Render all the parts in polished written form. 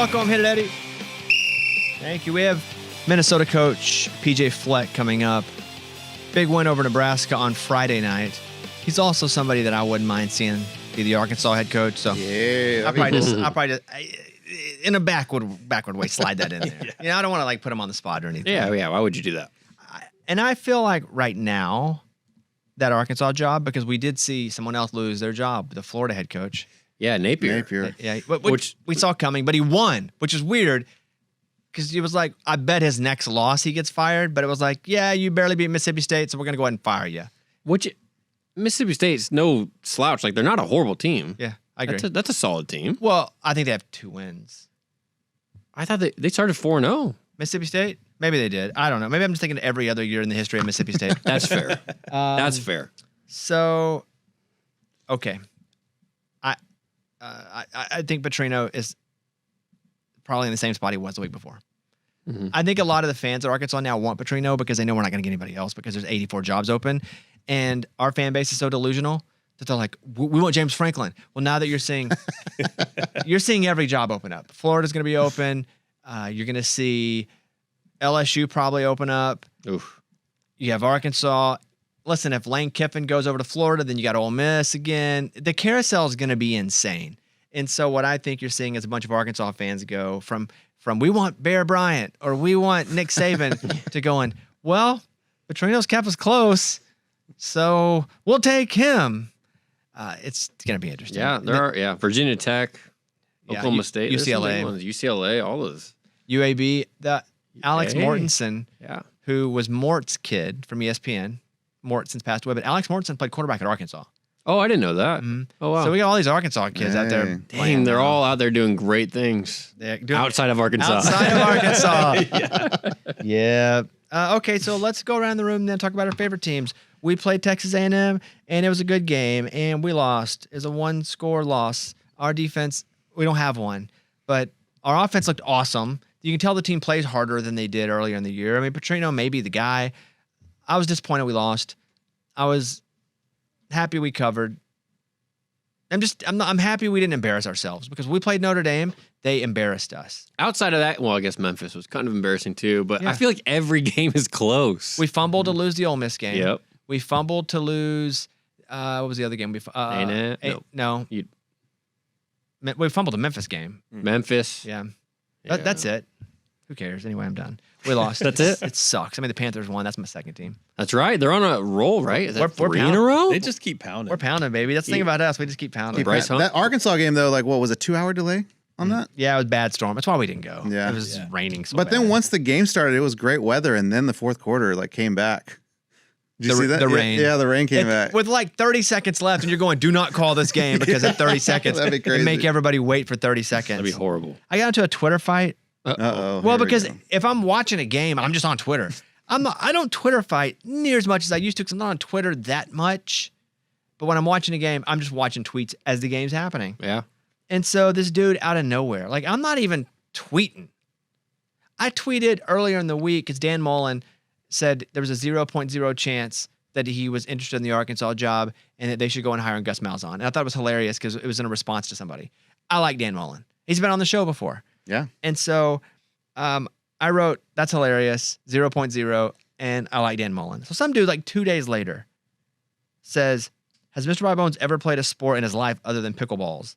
welcome. Hit it, Eddie. Thank you. We have Minnesota coach PJ Fleck coming up. Big win over Nebraska on Friday night. He's also somebody that I wouldn't mind seeing be the Arkansas head coach. So yeah, I'll probably just in a backward way slide that in there. I don't want to like put him on the spot or anything. Yeah. Why would you do that? And I feel like right now that Arkansas job, because we did see someone else lose their job, the Florida head coach. Yeah, Napier. Yeah, which we saw coming, but he won, which is weird. Because he was like, I bet his next loss he gets fired. But it was like, yeah, you barely beat Mississippi State, so we're going to go ahead and fire you. Mississippi State's no slouch. Like, they're not a horrible team. Yeah, I agree. That's a solid team. Well, I think they have 2 wins. I thought they started 4-0. Mississippi State? Maybe they did. I don't know. Maybe I'm just thinking every other year in the history of Mississippi State. That's fair. That's fair. So, okay. I think Petrino is probably in the same spot he was the week before. Mm-hmm. I think a lot of the fans at Arkansas now want Petrino because they know we're not going to get anybody else because there's 84 jobs open. And our fan base is so delusional that they're like, we want James Franklin. Well, now that you're seeing every job open up. Florida's going to be open. You're going to see LSU probably open up. Oof. You have Arkansas. Listen, if Lane Kiffin goes over to Florida, then you got Ole Miss again. The carousel is going to be insane. And so what I think you're seeing is a bunch of Arkansas fans go from we want Bear Bryant or we want Nick Saban to going, well, Petrino's kept us close, so we'll take him. It's going to be interesting. Yeah, there are. Yeah, Virginia Tech, Oklahoma State, UCLA, UCLA, all those. UAB. Alex Mortensen, who was Mort's kid from ESPN. Mortensen's passed away, but Alex Mortensen played quarterback at Arkansas. Oh, I didn't know that. Mm-hmm. Oh, wow. So we got all these Arkansas kids out there. Dang, they're all out there doing great things. Outside of Arkansas. Outside of Arkansas. Yeah. Okay, so let's go around the room and then talk about our favorite teams. We played Texas A&M, and it was a good game, and we lost. It was a 1-score loss. Our defense, we don't have one, but our offense looked awesome. You can tell the team plays harder than they did earlier in the year. I mean, Petrino may be the guy. I was disappointed we lost. I was happy we covered. I'm happy we didn't embarrass ourselves because we played Notre Dame. They embarrassed us. Outside of that, well, I guess Memphis was kind of embarrassing too, but I feel like every game is close. We fumbled to lose the Ole Miss game. Yep. We fumbled to lose. What was the other game? We fumbled the Memphis game. Memphis. Yeah. That's it. Who cares? Anyway, I'm done. We lost. That's it? It sucks. I mean, the Panthers won. That's my second team. That's right. They're on a roll, right? Is that We're 3 in a row? They just keep pounding. We're pounding, baby. That's the thing about us. We just keep pounding. That Arkansas game, though, like, what was a 2-hour delay on that? Yeah, it was a bad storm. That's why we didn't go. Yeah. It was raining so But bad. then once the game started, it was great weather, and then the fourth quarter, like, came back. Did you see that? The rain. Yeah, the rain came back. With like 30 seconds left, and you're going, do not call this game because at 30 seconds, That'd be crazy. and make everybody wait for 30 seconds. That'd be horrible. I got into a Twitter fight. Uh-oh. Well, because if I'm watching a game, I'm just on Twitter. I don't Twitter fight near as much as I used to because I'm not on Twitter that much. But when I'm watching a game, I'm just watching tweets as the game's happening. Yeah. And so this dude out of nowhere, like I'm not even tweeting. I tweeted earlier in the week because Dan Mullen said there was a 0.0 chance that he was interested in the Arkansas job and that they should go and hire Gus Malzahn. And I thought it was hilarious because it was in a response to somebody. I like Dan Mullen. He's been on the show before. Yeah. And so I wrote, that's hilarious, 0.0, and I like Dan Mullen. So some dude like 2 days later says, has Mr. Bones ever played a sport in his life other than pickleballs?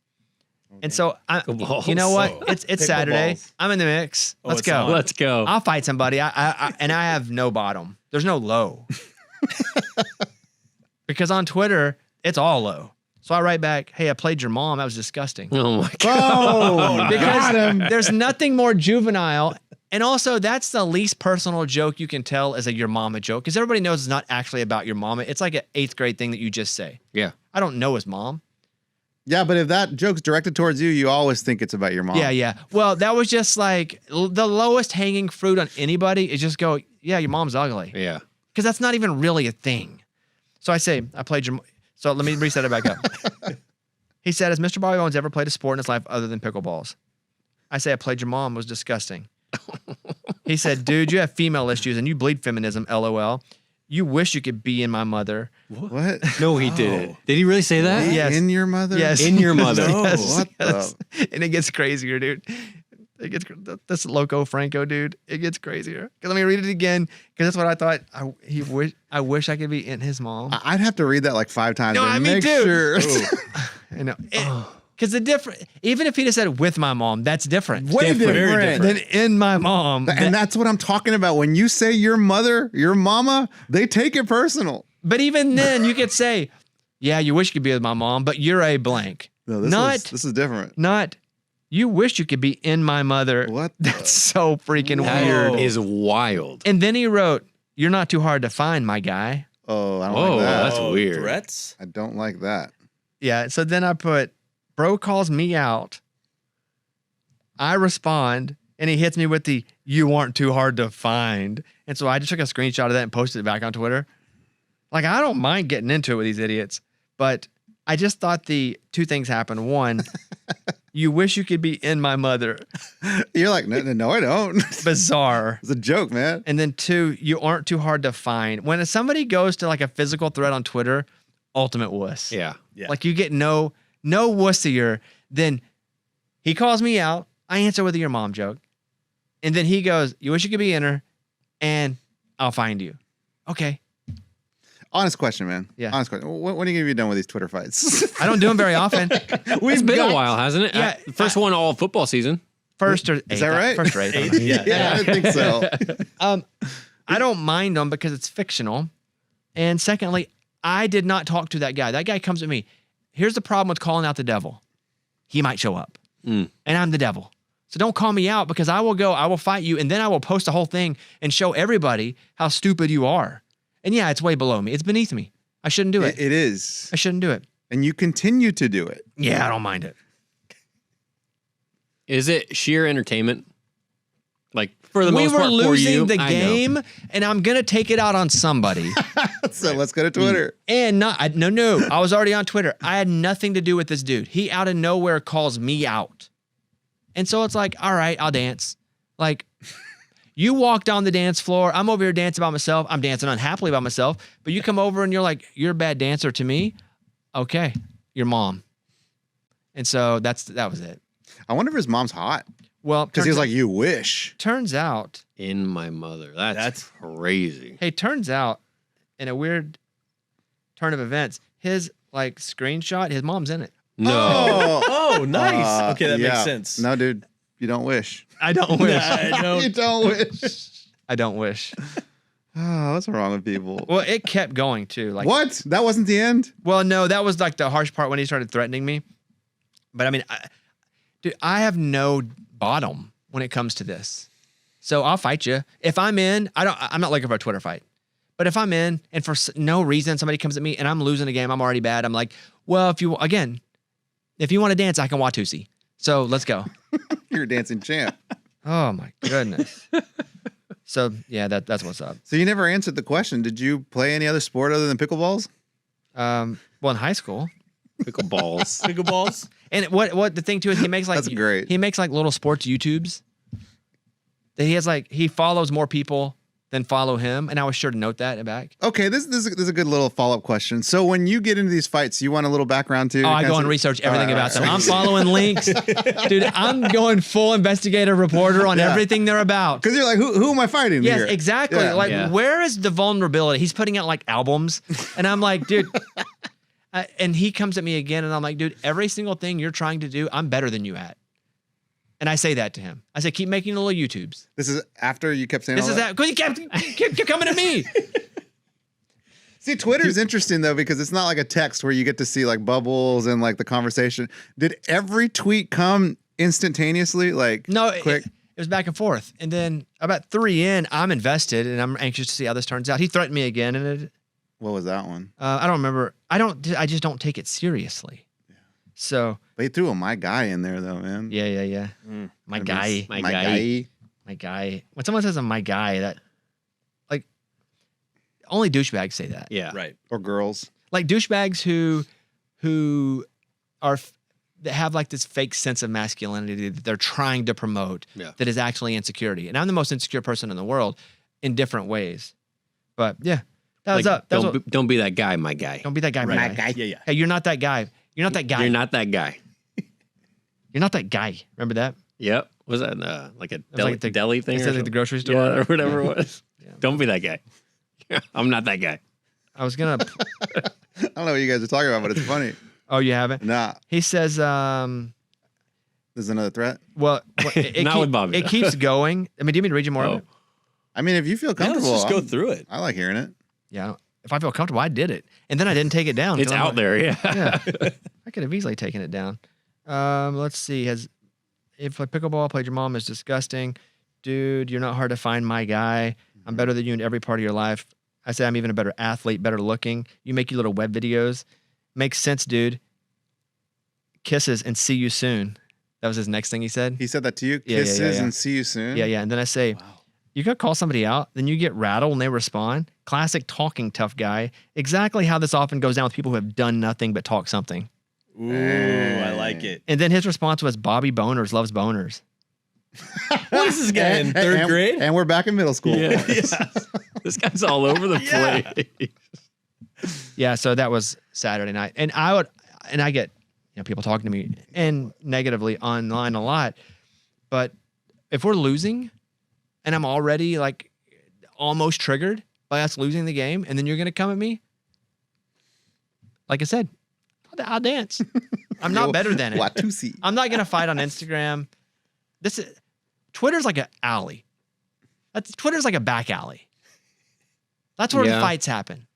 Okay. And so, you know what? It's Saturday. I'm in the mix. Let's go. Let's go. I'll fight somebody. I have no bottom. There's no low. Because on Twitter, it's all low. So I write back, hey, I played your mom. That was disgusting. Oh, my God. Because there's nothing more juvenile. And also, that's the least personal joke you can tell as a your mama joke. Because everybody knows it's not actually about your mama. It's like an 8th grade thing that you just say. Yeah. I don't know his mom. Yeah, but if that joke's directed towards you, you always think it's about your mom. Yeah. Well, that was just like the lowest hanging fruit on anybody is just go, yeah, your mom's ugly. Yeah. Because that's not even really a thing. So I say, I played your... So let me reset it back up. He said, has Mr. Bobby Bones ever played a sport in his life other than pickleballs? I say, I played your mom. It was disgusting. He said, dude, you have female issues and you bleed feminism, LOL. You wish you could be in my mother. What? No, he didn't. Did he really say that? Yes. In your mother? Yes. In your mother. No, what the? And it gets crazier, dude. It gets this Loco Franco dude. It gets crazier. Let me read it again because that's what I thought. I wish I could be in his mom. I'd have to read that like 5 times. No, to I mean, make dude. sure. I know. Because the different, even if he just said with my mom, that's different. Way different. Than in my mom. And that's what I'm talking about. When you say your mother, your mama, they take it personal. But even then, you could say, yeah, you wish you could be with my mom, but you're a blank. No, this is different. Not, you wish you could be in my mother. What? That's so freaking That weird. is wild. And then he wrote, you're not too hard to find, my guy. Oh, I don't Whoa, like that. that's weird. Threats? I don't like that. Yeah. So then I put, bro calls me out. I respond, and he hits me with the, you aren't too hard to find. And so I just took a screenshot of that and posted it back on Twitter. Like, I don't mind getting into it with these idiots, but I just thought the 2 things happened. One, you wish you could be in my mother. You're like, no, I don't. Bizarre. It's a joke, man. And then 2, you aren't too hard to find. When somebody goes to like a physical threat on Twitter, ultimate wuss. Yeah. Like you get no wussier than he calls me out. I answer with a your mom joke. And then he goes, you wish you could be in her and I'll find you. Okay. Honest question, man. Yeah. Honest question. When are you going to be done with these Twitter fights? I don't do them very often. It's been a while, hasn't it? Yeah. First one all football season. First or eighth. Is that right? First or eighth. I don't know. Yeah, I think so. I don't mind them because it's fictional. And secondly, I did not talk to that guy. That guy comes at me. Here's the problem with calling out the devil. He might show up. And I'm the devil. So don't call me out because I will fight you, and then I will post the whole thing and show everybody how stupid you are. And yeah, it's way below me. It's beneath me. I shouldn't do it. It is. I shouldn't do it. And you continue to do it. Yeah, I don't mind it. Is it sheer entertainment? Like for the most We were part for you, losing the I know. game, and I'm gonna take it out on somebody. So let's go to Twitter. And no, I was already on Twitter. I had nothing to do with this dude. He out of nowhere calls me out. And so it's like, all right, I'll dance. Like, you walked on the dance floor. I'm over here dancing by myself. I'm dancing unhappily by myself. But you come over and you're like, you're a bad dancer to me. Okay, your mom. And so that was it. I wonder if his mom's hot. Well, Because he was like, you wish. turns out, In my mother. That's crazy. hey, turns out, in a weird turn of events, his like screenshot, his mom's in it. No. Oh, nice. Okay, that yeah. makes sense. No, dude, you don't wish. I don't wish. I don't. You don't wish. I don't wish. Oh, what's wrong with people? Well, it kept going too. Like What? That wasn't the end? Well, no, that was like the harsh part when he started threatening me. But I mean, dude, I have no bottom when it comes to this. So I'll fight you. If I'm in, I'm not looking for a Twitter fight. But if I'm in and for no reason somebody comes at me and I'm losing a game, I'm already bad. I'm like, well, if you want to dance, I can Watusi. So let's go. You're a dancing champ. Oh my goodness. So yeah, that's what's up. So you never answered the question. Did you play any other sport other than pickleballs? Well, in high school. Pickleballs. Pickleballs? And what the thing too is he makes like That's great. He makes like little sports YouTubes. That he has like he follows more people than follow him, and I was sure to note that back. Okay, this is a good little follow-up question. So when you get into these fights, you want a little background too? Oh, I go and research everything about them. I'm following links. Dude, I'm going full investigative reporter on everything they're about. Because you're like, who am I fighting Yes, here? exactly. Yeah. Like, Yeah. where is the vulnerability? He's putting out like albums, and I'm like, dude. And he comes at me again, and I'm like, dude, every single thing you're trying to do, I'm better than you at. And I say that to him. I say, keep making little YouTubes. This is after you kept saying This all is that. Because you kept coming to me. See, Twitter's interesting though because it's not like a text where you get to see like bubbles and like the conversation. Did every tweet come instantaneously? Like No, quick. it was back and forth. And then about 3 in, I'm invested, and I'm anxious to see how this turns out. He threatened me again, and What was that one? I don't remember. I just don't take it seriously. So But he threw a my guy in there though, man. yeah. My guy. My guy. My guy. When someone says my guy, that like only douchebags say that. Yeah. Right. Or girls. Like douchebags who are that have like this fake sense of masculinity that they're trying to promote that is actually insecurity. And I'm the most insecure person in the world in different ways. But yeah, that was Like, up. That was don't be that guy, my guy. don't be that guy, my guy. Yeah, yeah. Hey, you're not that guy. You're not that guy. You're not that guy. You're not that guy. Remember that? Yep. Was that like a deli, like the- deli thing? It Or said like the grocery store. yeah, or whatever it was. Don't be that guy. I'm not that guy. I was gonna. I don't know what you guys are talking about, but it's funny. Oh, you haven't? Nah, He says, this is another threat. well, Not with Bobby, It though. keeps going. I mean, do you mean to read you more of Oh. it? I mean, if you feel Yeah, comfortable, let's just go I'm- through it. I like hearing it. Yeah. If I feel comfortable, I did it, and then I didn't take it down. 'cause It's I'm out like- there. Yeah. Yeah, I could have easily taken it down. Let's see. If a pickleball played your mom is disgusting, dude. You're not hard to find, my guy. I'm better than you in every part of your life. I say I'm even a better athlete, better looking. You make your little web videos. Makes sense, dude. Kisses and see you soon. That was his next thing he said. He said that to you. Yeah, Kisses yeah. and see you soon. Yeah, yeah. And then I say, you gotta call somebody out, then you get rattled and they respond. Classic talking tough guy. Exactly how this often goes down with people who have done nothing but talk something. Ooh, I like it. And then his response was, Bobby Boners loves boners. What is this guy in third grade? And we're back in middle school. Yeah. This guy's all over the place. Yeah, so that was Saturday night. And I get, people talking to me and negatively online a lot. But if we're losing and I'm already like almost triggered by us losing the game, and then you're gonna come at me, like I said, I'll dance. I'm not better than it. Watusi. I'm not gonna fight on Instagram. Twitter's like an alley. Twitter's like a back alley. That's where the Yeah. fights happen.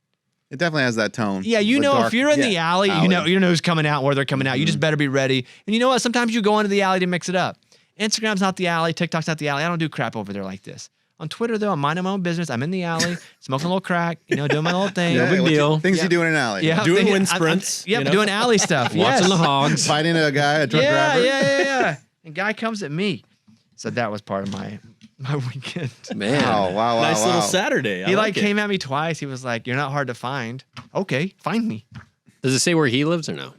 It definitely has that tone. Yeah, The if dark- you're in the alley, alley. you know who's coming out and where they're coming out. You just better be ready. And you know what? Sometimes you go into the alley to mix it up. Instagram's not the alley. TikTok's not the alley. I don't do crap over there like this. On Twitter, though, I'm minding my own business. I'm in the alley, smoking a little crack, doing my little thing. Yeah, big what you- deal. Things Yeah. you do in an alley. Yeah, Doing I'm- wind I'm- sprints, Yep, you know? doing alley stuff. yes. Watching the hogs. Fighting a guy, a truck Yeah, driver. yeah. And guy comes at me. So that was part of my weekend. Man. Wow. Nice little Saturday. I He like it. came at me twice. He was like, "You're not hard to find." Okay, find me. Does it say where he lives or no?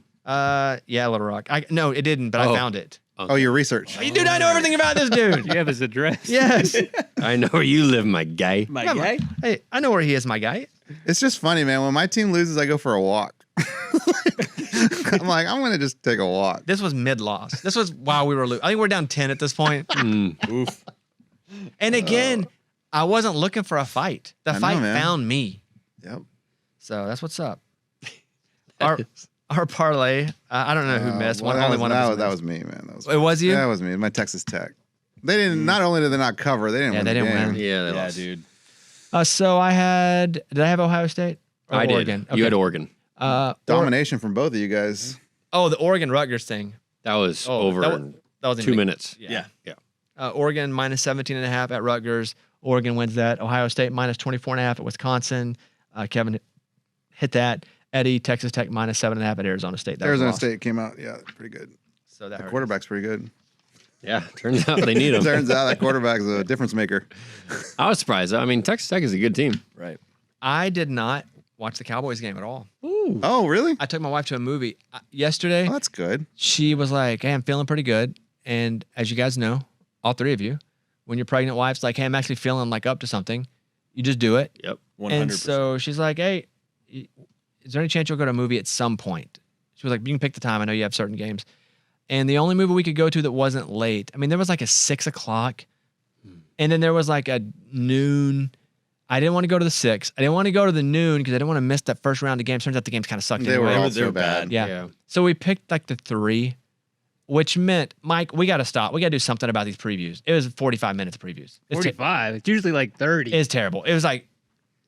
Yeah, Little Rock. No, it didn't, but I Oh. found it. Oh, your research. Dude, I know everything about this dude. You have his address. Yes. I know where you live, my guy. My Come on. guy. Hey, I know where he is, my guy. It's just funny, man. When my team loses, I go for a walk. I'm like, I'm gonna just take a walk. This was mid-loss. This was while we were losing. I think we're down 10 at this point. Oof. And again, I wasn't looking for a fight. The I know, fight man. found me. Yep. So that's what's up. Our parlay. I don't know who missed. Well, Only one of us. that missed. was me, man. That was It was you? Yeah, it was me. My Texas Tech. They didn't. Not only did they not cover, they didn't Yeah, win. they the didn't game. win. Yeah, they Yeah, lost. dude. So I had. Did I have Ohio State? Or I did. Oregon? You had Oregon. Domination from both of you guys. The Oregon Rutgers thing. That was Oh, over that in was in 2 the- minutes. Yeah. Oregon minus 17.5 at Rutgers. Oregon wins that. Ohio State minus 24.5 at Wisconsin. Kevin hit that. Eddie, Texas Tech minus 7.5 at Arizona State. That was Arizona lost. State came out. Yeah, pretty good. So that The hurt. quarterback's pretty good. Yeah, turns out they need him. Turns out that quarterback's a difference maker. I was surprised. I mean, Texas Tech is a good team. Right. I did not watch the Cowboys game at all. Oh, really? I took my wife to a movie yesterday. Oh, that's good. She was like, "Hey, I'm feeling pretty good." And as you guys know, all three of you, when your pregnant wife's like, "Hey, I'm actually feeling like up to something," you just do it. Yep. 100%. And so she's like, "Hey, is there any chance you'll go to a movie at some point?" She was like, "You can pick the time. I know you have certain games." And the only movie we could go to that wasn't late, I mean, there was like a 6 o'clock, and then there was like a noon. I didn't want to go to the 6. I didn't want to go to the noon because I didn't want to miss that first round of games. Turns out the games kind of sucked They were anyway. all They were so bad. bad. Yeah. Yeah. So we picked like the 3, which meant, Mike, we got to stop. We got to do something about these previews. It was 45 minutes of previews. It's 45. It's usually like 30. It's terrible. It was like,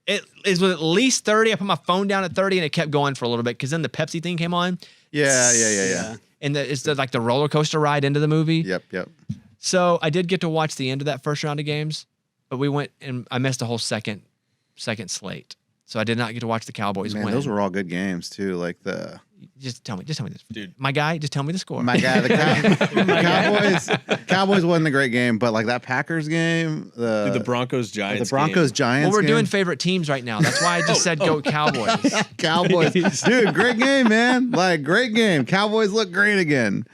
it was at least 30. I put my phone down at 30 and it kept going for a little bit because then the Pepsi thing came on. Yeah. And it's like the roller coaster ride into the movie. Yep. So I did get to watch the end of that first round of games, but we went and I missed the whole second slate. So I did not get to watch the Cowboys Man, win. those were all good games too. Like the Just tell me this. Dude. My guy, just tell me the score. my guy, the Cowboys wasn't a great game, but like that Packers game, Dude, the Broncos Giants. the Broncos game. Giants. Well, we're doing game. favorite teams right now. That's why I just said go Cowboys. Cowboys, dude, great game, man. Like great game. Cowboys look great again.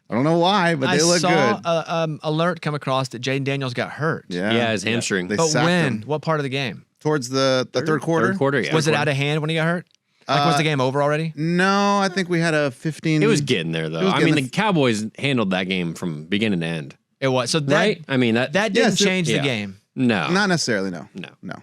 I don't know why, but they I look saw good. a alert come across that Jaden Daniels got hurt. Yeah, his hamstring. They But sacked when? him What part of the game? towards the third quarter. Third quarter, yeah. Was it out of hand when he got hurt? Like, was the game over already? No, I think we had a 15. It was getting there, though. was I mean, getting the Cowboys handled that game from beginning to end. It was. So that right? I mean that didn't Yes, change the yeah. game. no, Not necessarily. No. no.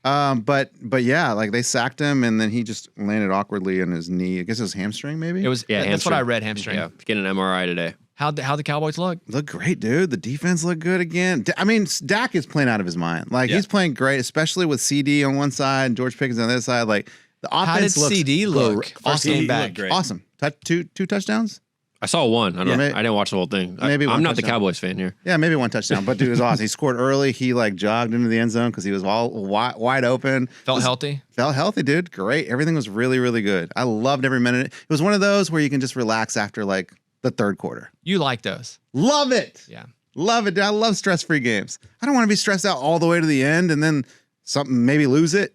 But yeah, like they sacked him, and then he just landed awkwardly on his knee. I guess it was hamstring, maybe. It was. Yeah, That's what hamstring. I read. Hamstring. Yeah, getting an MRI today. How the Cowboys look? Look great, dude. The defense looked good again. I mean, Dak is playing out of his mind. Like he's playing great, especially with CD on one side and George Pickens on the other side. Like the How did offense looks CD look? First awesome. game He back. looked great. Awesome. Two touchdowns. I saw one. I don't know. Yeah. I didn't watch the whole thing. Maybe one I'm not the touchdown. Cowboys fan here. Yeah, maybe one touchdown. But dude, it was awesome. He scored early. He like jogged into the end zone because he was all wide open. Felt healthy. Felt healthy, dude. Great. Everything was really, really good. I loved every minute. It was one of those where you can just relax after like the third quarter. You like those? Love it. Yeah. Love it. Dude. I love stress-free games. I don't want to be stressed out all the way to the end and then something maybe lose it.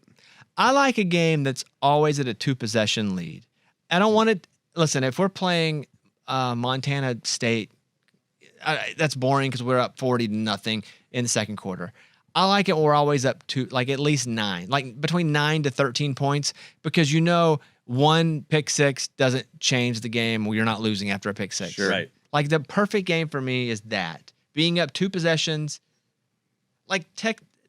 I like a game that's always at a 2-possession lead. I don't want to listen. If we're playing Montana State, that's boring because we're up 40-0 in the second quarter. I like it when we're always up to like at least 9, like between 9 to 13 points, because one pick six doesn't change the game. You're not losing after a pick six. Sure. Right. Like the perfect game for me is that being up 2 possessions. Like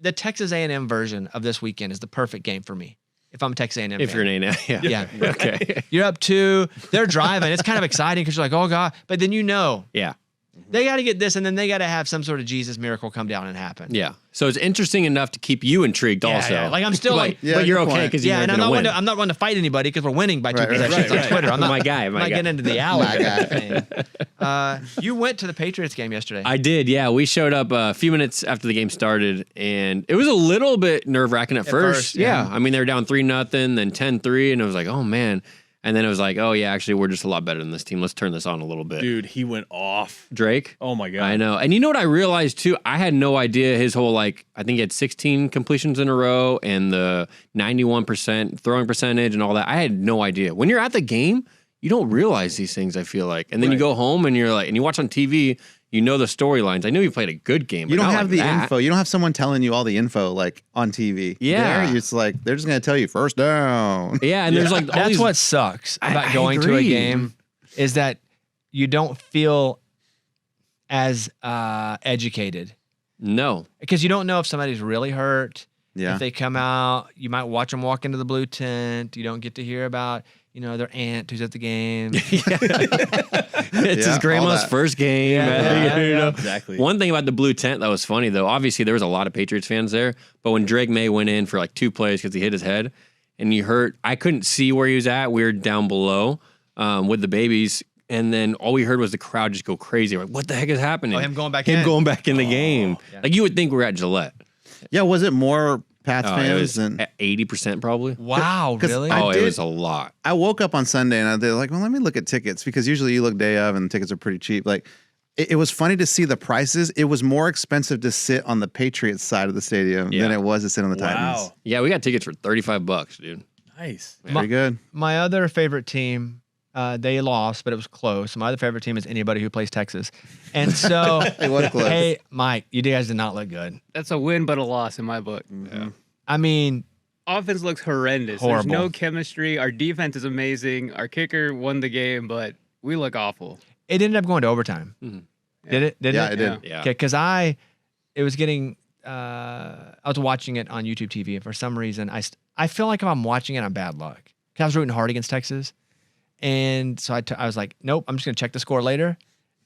the Texas A&M version of this weekend is the perfect game for me. If I'm a Texas A&M If fan. you're an A&M, yeah. Yeah. Okay. You're up 2. They're driving. It's kind of exciting because you're like, oh God. But then Yeah. they got to get this, and then they got to have some sort of Jesus miracle come down and happen. Yeah. So it's interesting enough to keep you intrigued also. Yeah. Like I'm still like, Yeah, but you're good okay point. because you're and going to win. I'm not one to fight anybody because we're winning by 2 Right, right, possessions right, on Twitter. I'm not My guy, I'm my not guy. getting into the alley My guy. thing. You went to the Patriots game yesterday. I did, yeah. We showed up a few minutes after the game started, and it was a little bit nerve-wracking at first. yeah. I mean, they were down 3-0, then 10-3, and it was like, oh, man. And then it was like, oh, yeah, actually, we're just a lot better than this team. Let's turn this on a little bit. Dude, he went off. Drake? Oh my god. I know. And you know what I realized, too? I had no idea his whole, I think he had 16 completions in a row and the 91% throwing percentage and all that. I had no idea. When you're at the game, you don't realize these things, I feel like. And then you go home and you're like, and you watch on TV, you know the storylines. I knew he played a good game. You but don't not have like the that. info. You don't have someone telling you all the info like on TV. Yeah. There, it's like they're just gonna tell you first down. Yeah, and there's like all That's these, what sucks about I going to a agree. game is that you don't feel as educated No. because you don't know if somebody's really hurt. Yeah. If they come out, you might watch them walk into the blue tent. You don't get to hear about, their aunt who's at the game. It's Yeah, his grandma's all that. first game. Yeah, you know? Exactly. One thing about the blue tent that was funny though, obviously there was a lot of Patriots fans there, but when Drake May went in for like 2 plays because he hit his head, and you heard, I couldn't see where he was at. We were down below with the babies, and then all we heard was the crowd just go crazy. Like, what the heck is happening? Oh, him going back Him in. going back in the game. yeah. Like you would think we were at Gillette. Yeah, was it more Pats It fans was than at 80% probably. Wow, 'Cause really? I Oh, it did- was a lot. I woke up on Sunday and they're like, well, let me look at tickets because usually you look day of and the tickets are pretty cheap. Like, it was funny to see the prices. It was more expensive to sit on the Patriots side of the stadium Yeah. than it was to sit on the Titans. Wow. Yeah, we got tickets for $35, dude. Nice. Pretty good. My other favorite team, they lost, but it was close. My other favorite team is anybody who plays Texas. And so, It was close. hey, Mike, you guys did not look good. That's a win, but a loss in my book. I mean, Offense looks horrendous. Horrible. There's no chemistry. Our defense is amazing. Our kicker won the game, but we look awful. it ended up going to overtime. Mhm. Did it? Did Yeah, it? it did. Yeah. Okay, because I was watching it on YouTube TV, and for some reason, I feel like if I'm watching it, I'm bad luck. Because I was rooting hard against Texas, and so I was like, nope, I'm just gonna check the score later,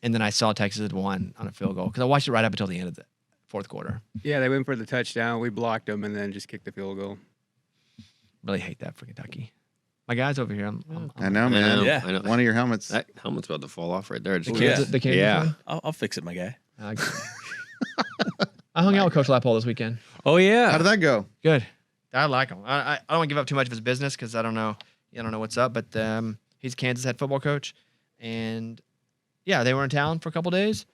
and then I saw Texas had won on a field goal because I watched it right up until the end of the fourth quarter. Yeah, they went for the touchdown. We blocked them and then just kicked the field goal. Really hate that for Kentucky. My guys over here, I know, I man. know, Yeah. I know. One of your helmets. That helmet's about to fall off right there. the Just Kansas, yeah. the Kansas Yeah. one? I'll fix it, my guy. I hung out with Coach Lapole this weekend. Oh yeah. How did that go? Good. I like him. I don't want to give up too much of his business because I don't know what's up. But he's Kansas head football coach, and yeah, they were in town for a couple days,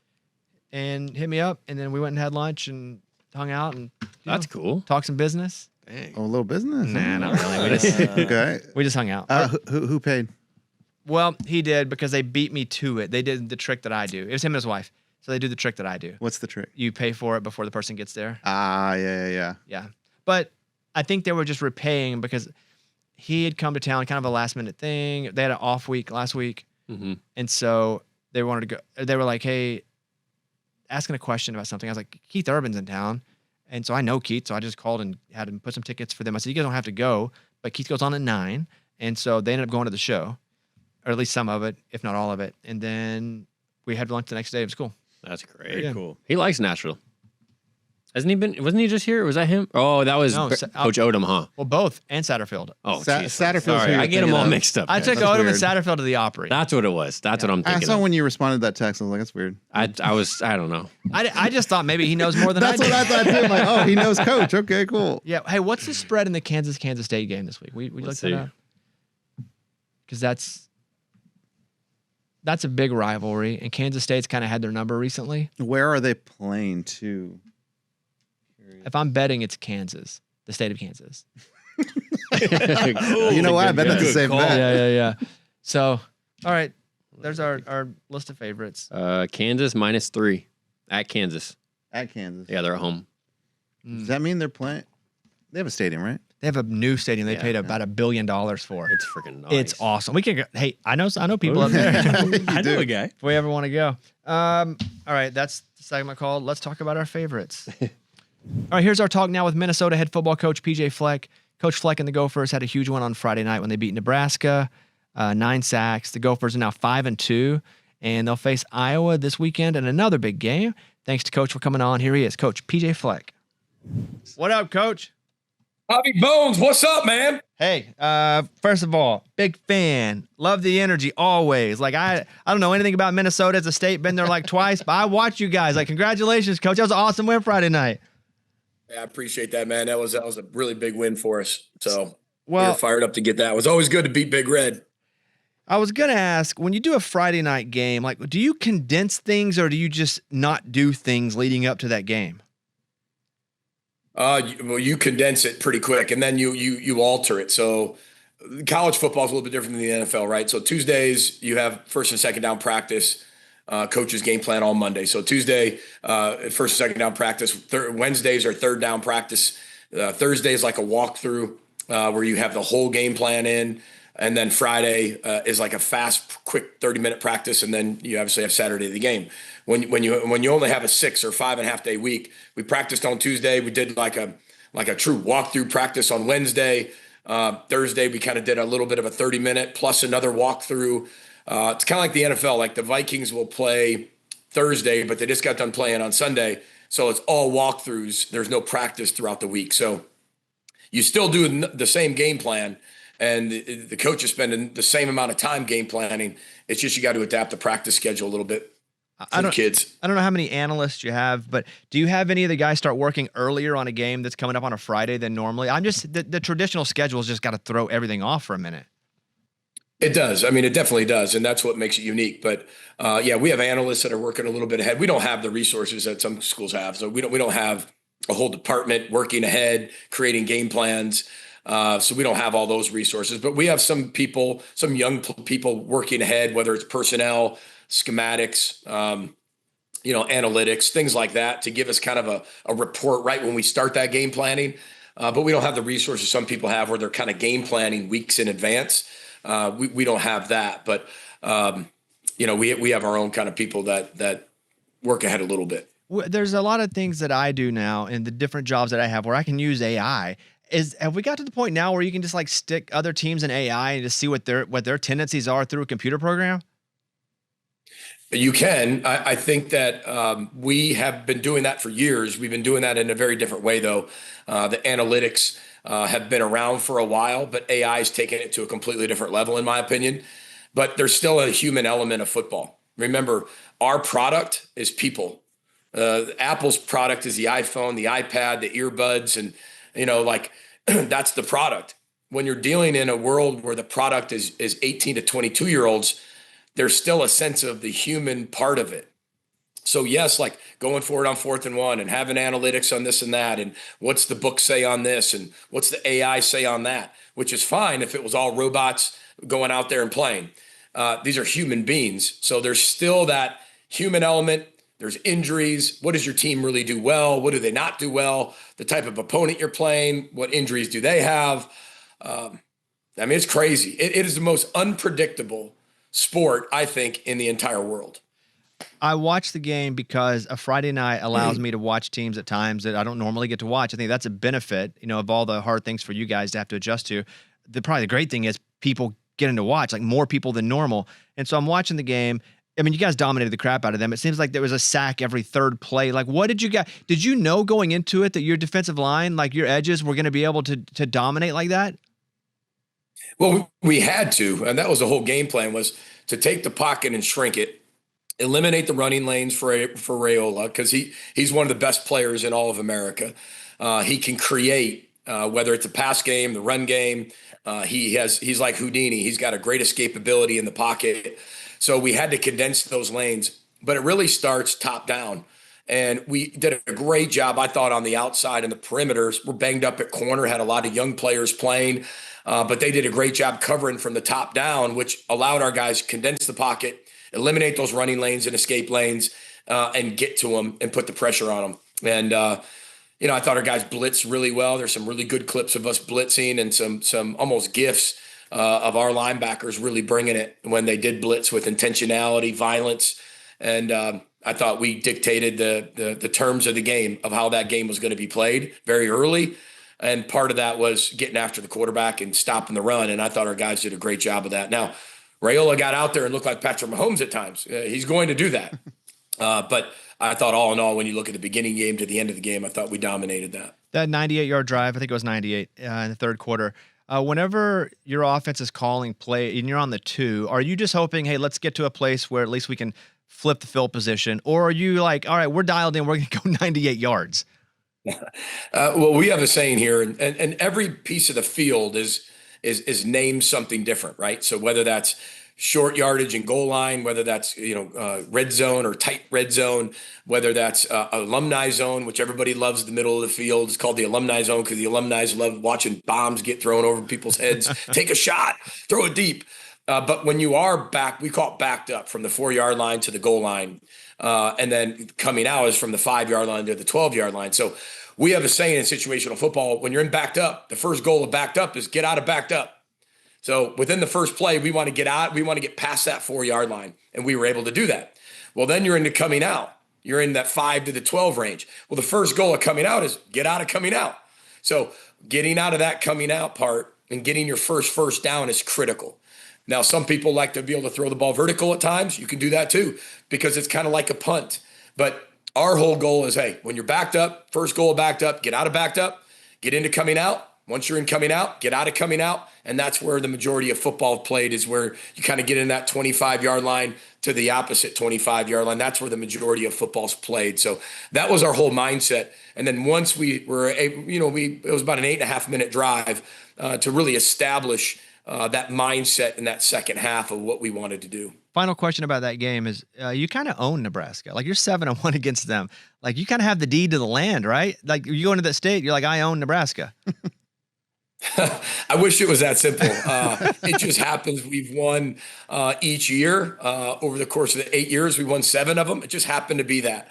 and hit me up, and then we went and had lunch and hung out and That's cool. talked some business. Dang. Oh, a little business. Nah, not really. We just, Okay. we just hung out. Who paid? Well, he did because they beat me to it. They did the trick that I do. It was him and his wife, so they do the trick that I do. What's the trick? You pay for it before the person gets there. Ah, yeah. Yeah. But I think they were just repaying because he had come to town, kind of a last minute thing. They had an off week last week. Mm-hmm. And so they wanted to go. They were like, hey, asking a question about something. I was like, Keith Urban's in town. And so I know Keith. So I just called and had him put some tickets for them. I said, you guys don't have to go. But Keith goes on at 9. And so they ended up going to the show, or at least some of it, if not all of it. And then we had lunch the next day. It was cool. That's great. Very cool. He likes Nashville. Hasn't he been? Wasn't he just here? Or was that him? Oh, that was No, Coach Odom, huh? Well, both and Satterfield. Oh, Satterfield's Sorry, who I you're get them all thinking of. mixed up. I guys. took That's Odom weird. and Satterfield to the Opry. That's what it was. That's what I'm I thinking. saw of. when you responded to that text. I was like, that's weird. I don't know. I just thought maybe he knows more than That's I what do. I thought too. I'm like, oh, he knows Coach. Okay, cool. Yeah. Hey, what's the spread in the Kansas State game this week? We looked see. that up. Because that's a big rivalry, and Kansas State's kind of had their number recently. Where are they playing to? If I'm betting, it's Kansas, the state of Kansas. You know what? I bet that's the Good same call. bet. Yeah. So, all right, there's our list of favorites. Kansas -3 at Kansas. At Kansas. Yeah, they're at home. Does that mean they're playing? They have a stadium, right? They have a new stadium they Yeah. paid about $1 billion for. It's freaking nice. It's awesome. We can go. Hey, I know people up there. I know a guy. If we ever want to go. All right, that's the segment called Let's Talk About Our Favorites. All right, here's our talk now with Minnesota head football coach PJ Fleck. Coach Fleck and the Gophers had a huge one on Friday night when they beat Nebraska, 9 sacks. The Gophers are now 5-2, and they'll face Iowa this weekend in another big game. Thanks to Coach for coming on. Here he is, Coach PJ Fleck. What up, Coach? Bobby Bones, what's up, man? Hey, first of all, big fan. Love the energy always. Like I don't know anything about Minnesota as a state, been there like twice, but I watch you guys. Like, congratulations, Coach. That was an awesome win Friday night. Yeah, I appreciate that, man. That was a really big win for us. So Well, we're fired up to get that. It was always good to beat Big Red. I was gonna ask, when you do a Friday night game, like, do you condense things or do you just not do things leading up to that game? You condense it pretty quick, and then you alter it. So college football is a little bit different than the NFL, right? So Tuesdays you have first and second down practice. Coach's game plan on Monday. So Tuesday, first and second down practice. Wednesdays are third down practice. Thursday is like a walkthrough where you have the whole game plan in. And then Friday is like a fast, quick 30-minute practice. And then you obviously have Saturday the game. When you only have a 6 or 5.5 day week, we practiced on Tuesday. We did like a true walkthrough practice on Wednesday. Thursday, we kind of did a little bit of a 30-minute plus another walkthrough. It's kind of like the NFL. Like the Vikings will play Thursday, but they just got done playing on Sunday. So it's all walkthroughs. There's no practice throughout the week. So you still do the same game plan, and the coach is spending the same amount of time game planning. It's just you got to adapt the practice schedule a little bit for the kids. I don't know how many analysts you have, but do you have any of the guys start working earlier on a game that's coming up on a Friday than normally? I'm just the traditional schedule's just got to throw everything off for a minute. It does. I mean, it definitely does. And that's what makes it unique. But yeah, we have analysts that are working a little bit ahead. We don't have the resources that some schools have. So we don't have a whole department working ahead, creating game plans. So we don't have all those resources, but we have some people, some young people working ahead, whether it's personnel, schematics, analytics, things like that, to give us kind of a report right when we start that game planning. But we don't have the resources some people have where they're kind of game planning weeks in advance. We don't have that, but we have our own kind of people that work ahead a little bit. There's a lot of things that I do now in the different jobs that I have where I can use AI. Have we got to the point now where you can just like stick other teams in AI and just see what their tendencies are through a computer program? You can. I think that we have been doing that for years. We've been doing that in a very different way, though. The analytics have been around for a while, but AI has taken it to a completely different level, in my opinion. But there's still a human element of football. Remember, our product is people. Apple's product is the iPhone, the iPad, the earbuds, and that's the product. When you're dealing in a world where the product is 18 to 22 year olds, there's still a sense of the human part of it. So yes, like going forward on 4th and 1 and having analytics on this and that, and what's the book say on this, and what's the AI say on that, which is fine if it was all robots going out there and playing. These are human beings. So there's still that human element. There's injuries. What does your team really do well? What do they not do well? The type of opponent you're playing, what injuries do they have? It's crazy. It is the most unpredictable sport, I think, in the entire world. I watch the game because a Friday night allows me to watch teams at times that I don't normally get to watch. I think that's a benefit, of all the hard things for you guys to have to adjust to. Probably the great thing is people getting to watch, like more people than normal. And so I'm watching the game. I mean, you guys dominated the crap out of them. It seems like there was a sack every third play. Like, what did you guys? Did you know going into it that your defensive line, like your edges, were going to be able to dominate like that? Well, we had to, and that was the whole game plan, was to take the pocket and shrink it, eliminate the running lanes for Raiola, because he's one of the best players in all of America. He can create, whether it's a pass game, the run game. He's like Houdini. He's got a great escapability in the pocket. So we had to condense those lanes, but it really starts top down. And we did a great job, I thought, on the outside and the perimeters. We're banged up at corner, had a lot of young players playing, but they did a great job covering from the top down, which allowed our guys to condense the pocket, eliminate those running lanes and escape lanes, and get to them and put the pressure on them. And, I thought our guys blitzed really well. There's some really good clips of us blitzing and some almost gifs of our linebackers really bringing it when they did blitz with intentionality, violence. And I thought we dictated the terms of the game, of how that game was going to be played very early. And part of that was getting after the quarterback and stopping the run. And I thought our guys did a great job of that. Now, Raiola got out there and looked like Patrick Mahomes at times. He's going to do that. But I thought all in all, when you look at the beginning game to the end of the game, I thought we dominated that. That 98-yard drive, I think it was 98 in the third quarter. Whenever your offense is calling play and you're on the 2, are you just hoping, hey, let's get to a place where at least we can flip the field position? Or are you like, all right, we're dialed in, we're going to go 98 yards? Well, we have a saying here, and every piece of the field is named something different, right? So whether that's short yardage and goal line, whether that's red zone or tight red zone, whether that's alumni zone, which everybody loves the middle of the field. It's called the alumni zone because the alumni love watching bombs get thrown over people's heads. Take a shot, throw it deep. But when you are back, we call it backed up from the 4-yard line to the goal line. And then coming out is from the 5-yard line to the 12-yard line. So we have a saying in situational football, when you're in backed up, the first goal of backed up is get out of backed up. So within the first play, we want to get out. We want to get past that 4-yard line. And we were able to do that. Well, then you're into coming out. You're in that 5 to the 12 range. Well, the first goal of coming out is get out of coming out. So getting out of that coming out part and getting your first down is critical. Now, some people like to be able to throw the ball vertical at times. You can do that too, because it's kind of like a punt. But our whole goal is, hey, when you're backed up, first goal of backed up, get out of backed up, get into coming out. Once you're in coming out, get out of coming out. And that's where the majority of football played, is where you kind of get in that 25-yard line to the opposite 25-yard line. That's where the majority of football's played. So that was our whole mindset. And then once we were able, it was about an 8.5-minute drive to really establish that mindset in that second half of what we wanted to do. Final question about that game is you kind of own Nebraska. Like, you're 7-1 against them. Like, you kind of have the deed to the land, right? Like, you go into that state, you're like, I own Nebraska. I wish it was that simple. It just happens. We've won each year over the course of the 8 years. We won 7 of them. It just happened to be that.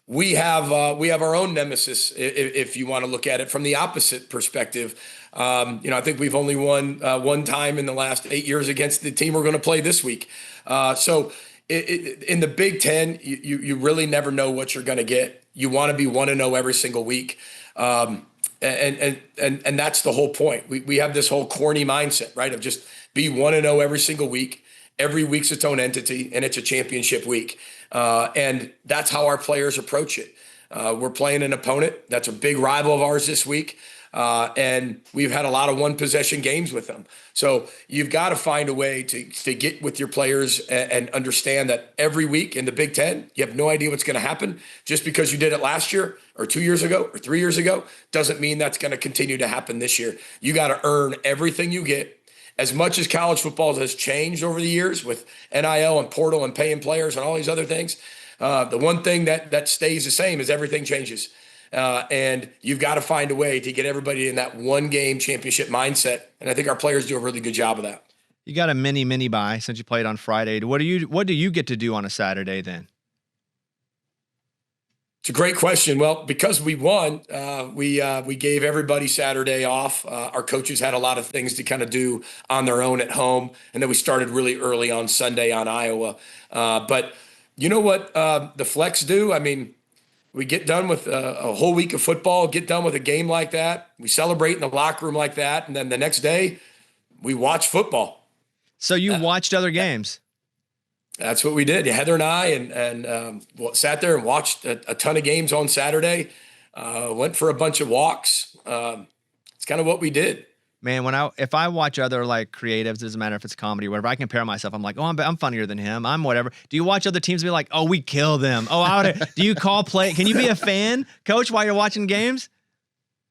We have our own nemesis, if you want to look at it from the opposite perspective. I think we've only won one time in the last 8 years against the team we're going to play this week. So in the Big Ten, you really never know what you're going to get. You want to be 1-0 every single week. And that's the whole point. We have this whole corny mindset, right, of just be 1-0 every single week. Every week's its own entity, and it's a championship week. And that's how our players approach it. We're playing an opponent that's a big rival of ours this week. And we've had a lot of one-possession games with them. So you've got to find a way to get with your players and understand that every week in the Big Ten, you have no idea what's going to happen. Just because you did it last year or 2 years ago or 3 years ago doesn't mean that's going to continue to happen this year. You got to earn everything you get. As much as college football has changed over the years with NIL and portal and paying players and all these other things, the one thing that stays the same is everything changes. And you've got to find a way to get everybody in that one-game championship mindset. And I think our players do a really good job of that. You got a mini bye since you played on Friday. What do you get to do on a Saturday then? It's a great question. Well, because we won, we gave everybody Saturday off. Our coaches had a lot of things to kind of do on their own at home. And then we started really early on Sunday on Iowa. But You know what the Flecks do? I mean, we get done with a whole week of football, get done with a game like that. We celebrate in the locker room like that. And then the next day, we watch football. So you watched other games? That's what we did. Heather and I sat there and watched a ton of games on Saturday. Went for a bunch of walks. It's kind of what we did. Man, if I watch other like creatives, doesn't matter if it's comedy or whatever, I compare myself. I'm like, oh, I'm funnier than him. I'm whatever. Do you watch other teams and be like, oh, we kill them? Oh, do you call play? Can you be a fan, coach, while you're watching games?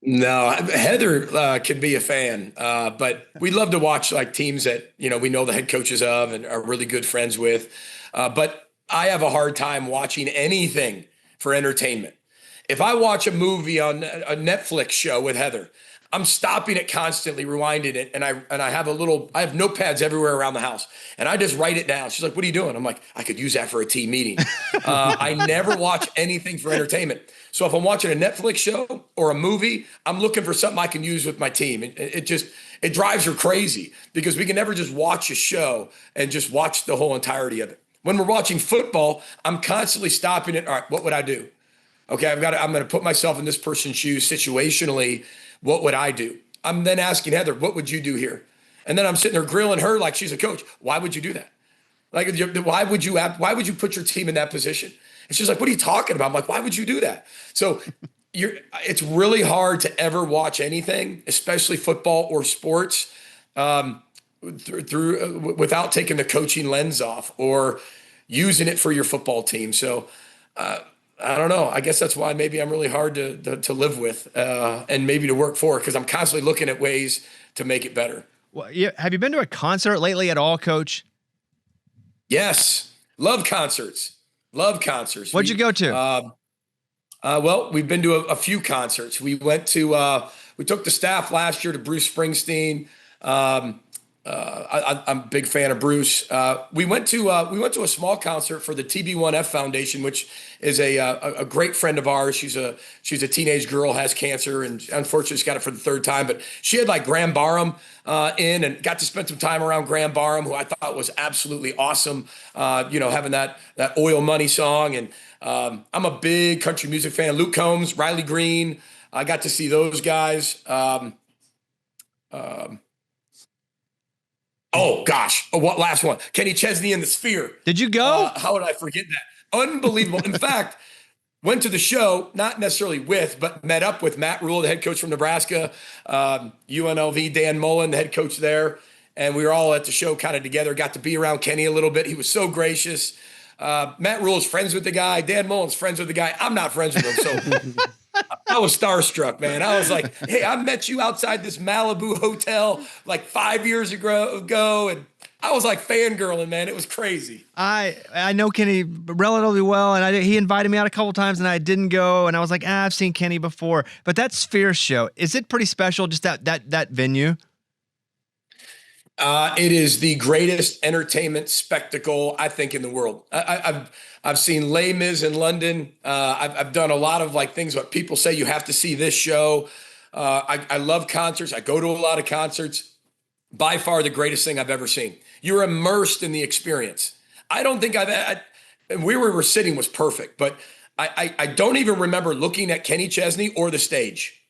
No, Heather can be a fan, but we love to watch like teams that we know the head coaches of and are really good friends with. But I have a hard time watching anything for entertainment. If I watch a movie on a Netflix show with Heather, I'm stopping it constantly, rewinding it, and I have I have notepads everywhere around the house, and I just write it down. She's like, "What are you doing?" I'm like, "I could use that for a team meeting." I never watch anything for entertainment. So if I'm watching a Netflix show or a movie, I'm looking for something I can use with my team. It drives her crazy because we can never just watch a show and just watch the whole entirety of it. When we're watching football, I'm constantly stopping it. All right, what would I do? Okay, I'm going to put myself in this person's shoes situationally. What would I do? I'm then asking Heather, what would you do here? And then I'm sitting there grilling her like she's a coach. Why would you do that? Like, why would you put your team in that position? And she's like, what are you talking about? I'm like, why would you do that? So it's really hard to ever watch anything, especially football or sports, without taking the coaching lens off or using it for your football team. So, I don't know. I guess that's why maybe I'm really hard to live with and maybe to work for, because I'm constantly looking at ways to make it better. Well, have you been to a concert lately at all, Coach? Yes. Love concerts. What'd you go to? Well, we've been to a few concerts. We went to, we took the staff last year to Bruce Springsteen. I'm a big fan of Bruce. We went to a small concert for the TB1F Foundation, which is a great friend of ours. She's a teenage girl, has cancer, and unfortunately she's got it for the third time. But she had like Graham Barham in, and got to spend some time around Graham Barham, who I thought was absolutely awesome. Having that Oil Money song, and I'm a big country music fan. Luke Combs, Riley Green. I got to see those guys. Oh gosh! What last one? Kenny Chesney and the Sphere. Did you go? How would I forget that? Unbelievable. In fact, went to the show, not necessarily but met up with Matt Rule, the head coach from Nebraska, UNLV, Dan Mullen, the head coach there. And we were all at the show kind of together, got to be around Kenny a little bit. He was so gracious. Matt Rule is friends with the guy. Dan Mullen's friends with the guy. I'm not friends with him. So I was starstruck, man. I was like, hey, I met you outside this Malibu hotel like 5 years ago. And I was like fangirling, man. It was crazy. I know Kenny relatively well, and he invited me out a couple times, and I didn't go. And I was like, I've seen Kenny before. But that Sphere show, is it pretty special? Just that venue? It is the greatest entertainment spectacle, I think, in the world. I've seen Les Mis in London. I've done a lot of like things what people say you have to see this show. I love concerts. I go to a lot of concerts. By far the greatest thing I've ever seen. You're immersed in the experience. I don't think and where we were sitting was perfect, but I don't even remember looking at Kenny Chesney or the stage.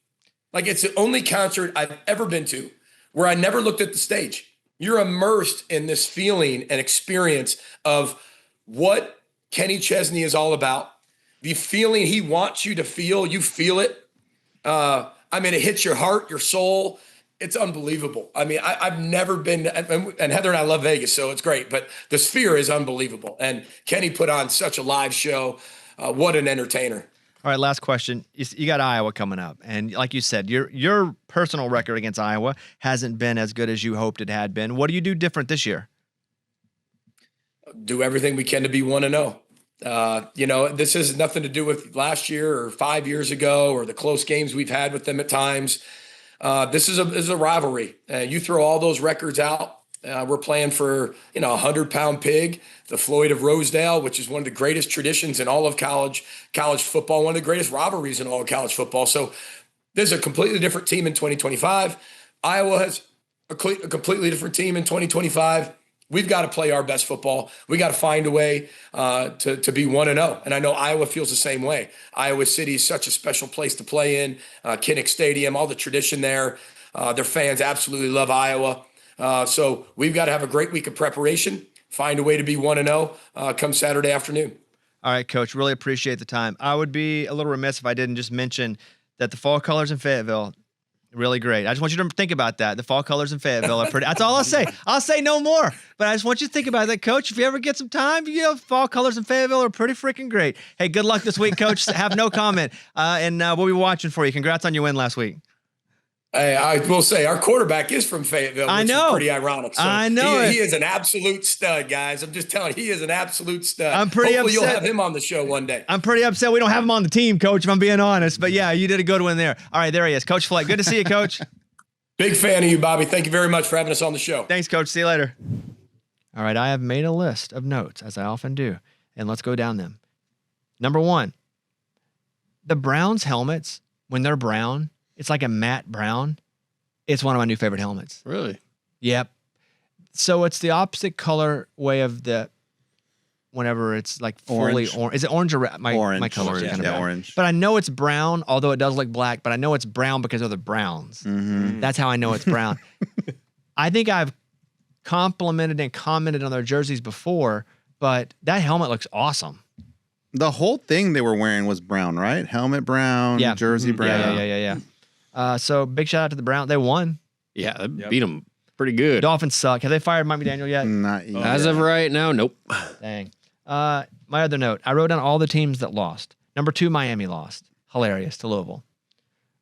Like, it's the only concert I've ever been to where I never looked at the stage. You're immersed in this feeling and experience of what Kenny Chesney is all about. The feeling he wants you to feel, you feel it. It hits your heart, your soul. It's unbelievable. I mean, I've never been, and Heather and I love Vegas, so it's great, but the Sphere is unbelievable. And Kenny put on such a live show. What an entertainer. All right, last question. You got Iowa coming up, and like you said, your personal record against Iowa hasn't been as good as you hoped it had been. What do you do different this year? Do everything we can to be 1-0. This has nothing to do with last year or 5 years ago or the close games we've had with them at times. This is a rivalry. You throw all those records out. We're playing for, a 100-pound pig, the Floyd of Rosedale, which is one of the greatest traditions in all of college football, one of the greatest rivalries in all of college football. So there's a completely different team in 2025. Iowa has a completely different team in 2025. We've got to play our best football. We got to find a way to be 1-0. And I know Iowa feels the same way. Iowa City is such a special place to play in. Kinnick Stadium, all the tradition there. Their fans absolutely love Iowa. So we've got to have a great week of preparation, find a way to be 1-0 come Saturday afternoon. All right, Coach. Really appreciate the time. I would be a little remiss if I didn't just mention that the fall colors in Fayetteville, really great. I just want you to think about that. The fall colors in Fayetteville are pretty. That's all I'll say. I'll say no more. But I just want you to think about that, Coach. If you ever get some time, fall colors in Fayetteville are pretty freaking great. Hey, good luck this week, Coach. Have no comment. And we'll be watching for you. Congrats on your win last week. Hey, I will say our quarterback is from Fayetteville, which is pretty ironic. So I know he is an absolute stud, guys. I'm just telling you, he is an absolute stud. I'm pretty Hopefully upset. You'll have him on the show one day. I'm pretty upset we don't have him on the team, Coach, if I'm being honest. But yeah, you did a good one there. All right, there he is. Coach Fleck. Good to see you, Coach. Big fan of you, Bobby. Thank you very much for having us on the show. Thanks, Coach. See you later. All right, I have made a list of notes, as I often do, and let's go down them. Number 1, the Browns helmets, when they're brown, it's like a matte brown. It's one of my new favorite helmets. Really? Yep. So it's the opposite color way of the whenever it's like fully orange. Is it orange or red? My colors are kind of bad. Orange. But I know it's brown, although it does look black, but I know it's brown because of the Browns. Mm-hmm. That's how I know it's brown. I think I've complimented and commented on their jerseys before, but that helmet looks awesome. The whole thing they were wearing was brown, right? Helmet brown, jersey brown. Yeah. So big shout out to the Browns. They won. Yeah, they beat them pretty good. Dolphins suck. Have they fired Mike McDaniel yet? Not yet. As of right now, nope. Dang. My other note, I wrote down all the teams that lost. Number 2, Miami lost. Hilarious to Louisville.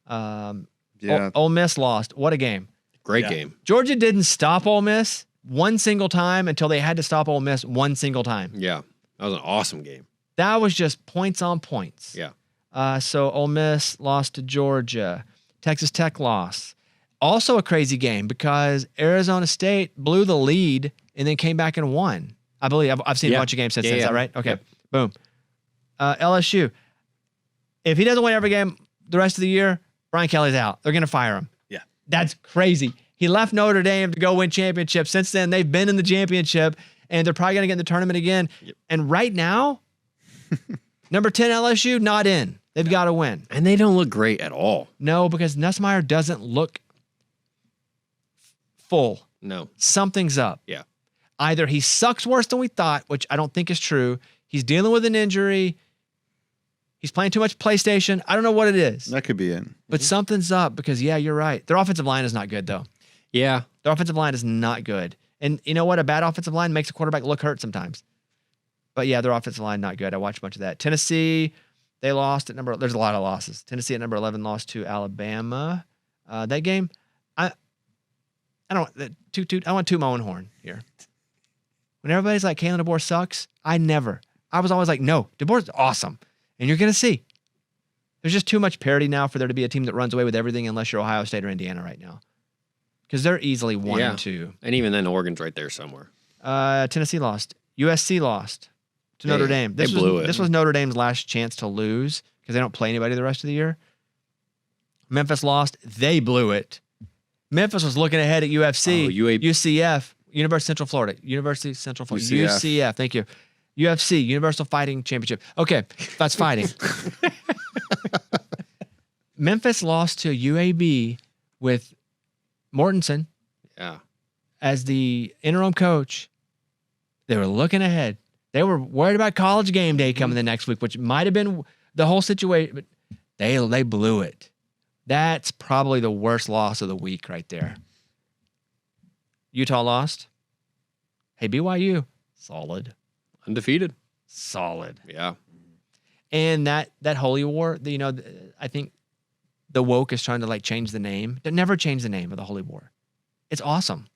Ole Miss lost. What a game. Great game. Georgia didn't stop Ole Miss one single time until they had to stop Ole Miss one single time. Yeah, that was an awesome game. That was just points on points. Yeah. So Ole Miss lost to Georgia. Texas Tech lost. Also a crazy game because Arizona State blew the lead and then came back and won. I believe I've seen a bunch of games since. Is that right? Okay. Boom. LSU. If he doesn't win every game the rest of the year, Brian Kelly's out. They're going to fire him. Yeah. That's crazy. He left Notre Dame to go win championship. Since then, they've been in the championship, and they're probably going to get in the tournament again. Yep. And right now, number 10 LSU, not in. They've got to win. And they don't look great at all. No, because Nussmeier doesn't look full. No. Something's up. Yeah. Either he sucks worse than we thought, which I don't think is true. He's dealing with an injury. He's playing too much PlayStation. I don't know what it is. That could be it. But something's up because, yeah, you're right. Their offensive line is not good, though. Yeah. Their offensive line is not good. And you know what? A bad offensive line makes a quarterback look hurt sometimes. But, yeah, their offensive line not good. I watched a bunch of that. Tennessee, they lost at number – there's a lot of losses. Tennessee at number 11 lost to Alabama. That game, I want to toot my own horn here. When everybody's like, Kalen DeBoer sucks, I was always like, no, DeBoer's awesome. And you're going to see. There's just too much parity now for there to be a team that runs away with everything unless you're Ohio State or Indiana right now. Because they're easily 1 and 2. And even then, Oregon's right there somewhere. Tennessee lost. USC lost to Notre Dame. They blew it. This was Notre Dame's last chance to lose because they don't play anybody the rest of the year. Memphis lost. They blew it. Memphis was looking ahead at UCF, University of Central Florida. UCF, thank you. UFC, Universal Fighting Championship. Okay, that's fighting. Memphis lost to UAB with Mortensen as the interim coach. They were looking ahead. They were worried about College game day coming the next week, which might have been the whole situation, but they blew it. That's probably the worst loss of the week right there. Utah lost. Hey, BYU, solid. Undefeated. Solid. Yeah. And that Holy War, I think the woke is trying to change the name. They never change the name of the Holy War. It's awesome.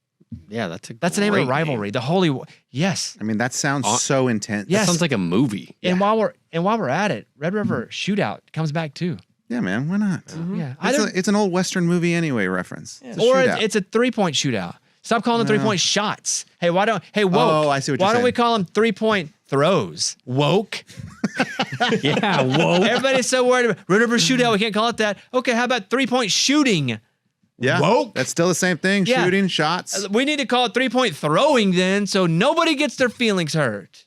Yeah, that's the name of the rivalry. Name. The Holy War. Yes. I mean, that sounds so intense. Yes. That sounds like a movie. And while we're at it, Red River Shootout comes back too. Yeah, man. Why not? Mm-hmm. Yeah. It's an old Western movie anyway reference. Yeah. It's a 3-point shootout. Stop calling them 3-point shots. Hey, woke. Oh, I see what you're saying. Why don't we call them 3-point throws? Woke. Yeah, woke. Everybody's so worried about Red River Shootout. We can't call it that. Okay, how about 3-point shooting? Yeah. Woke. That's still the same thing. Yeah. Shooting, shots. We need to call it 3-point throwing then, so nobody gets their feelings hurt.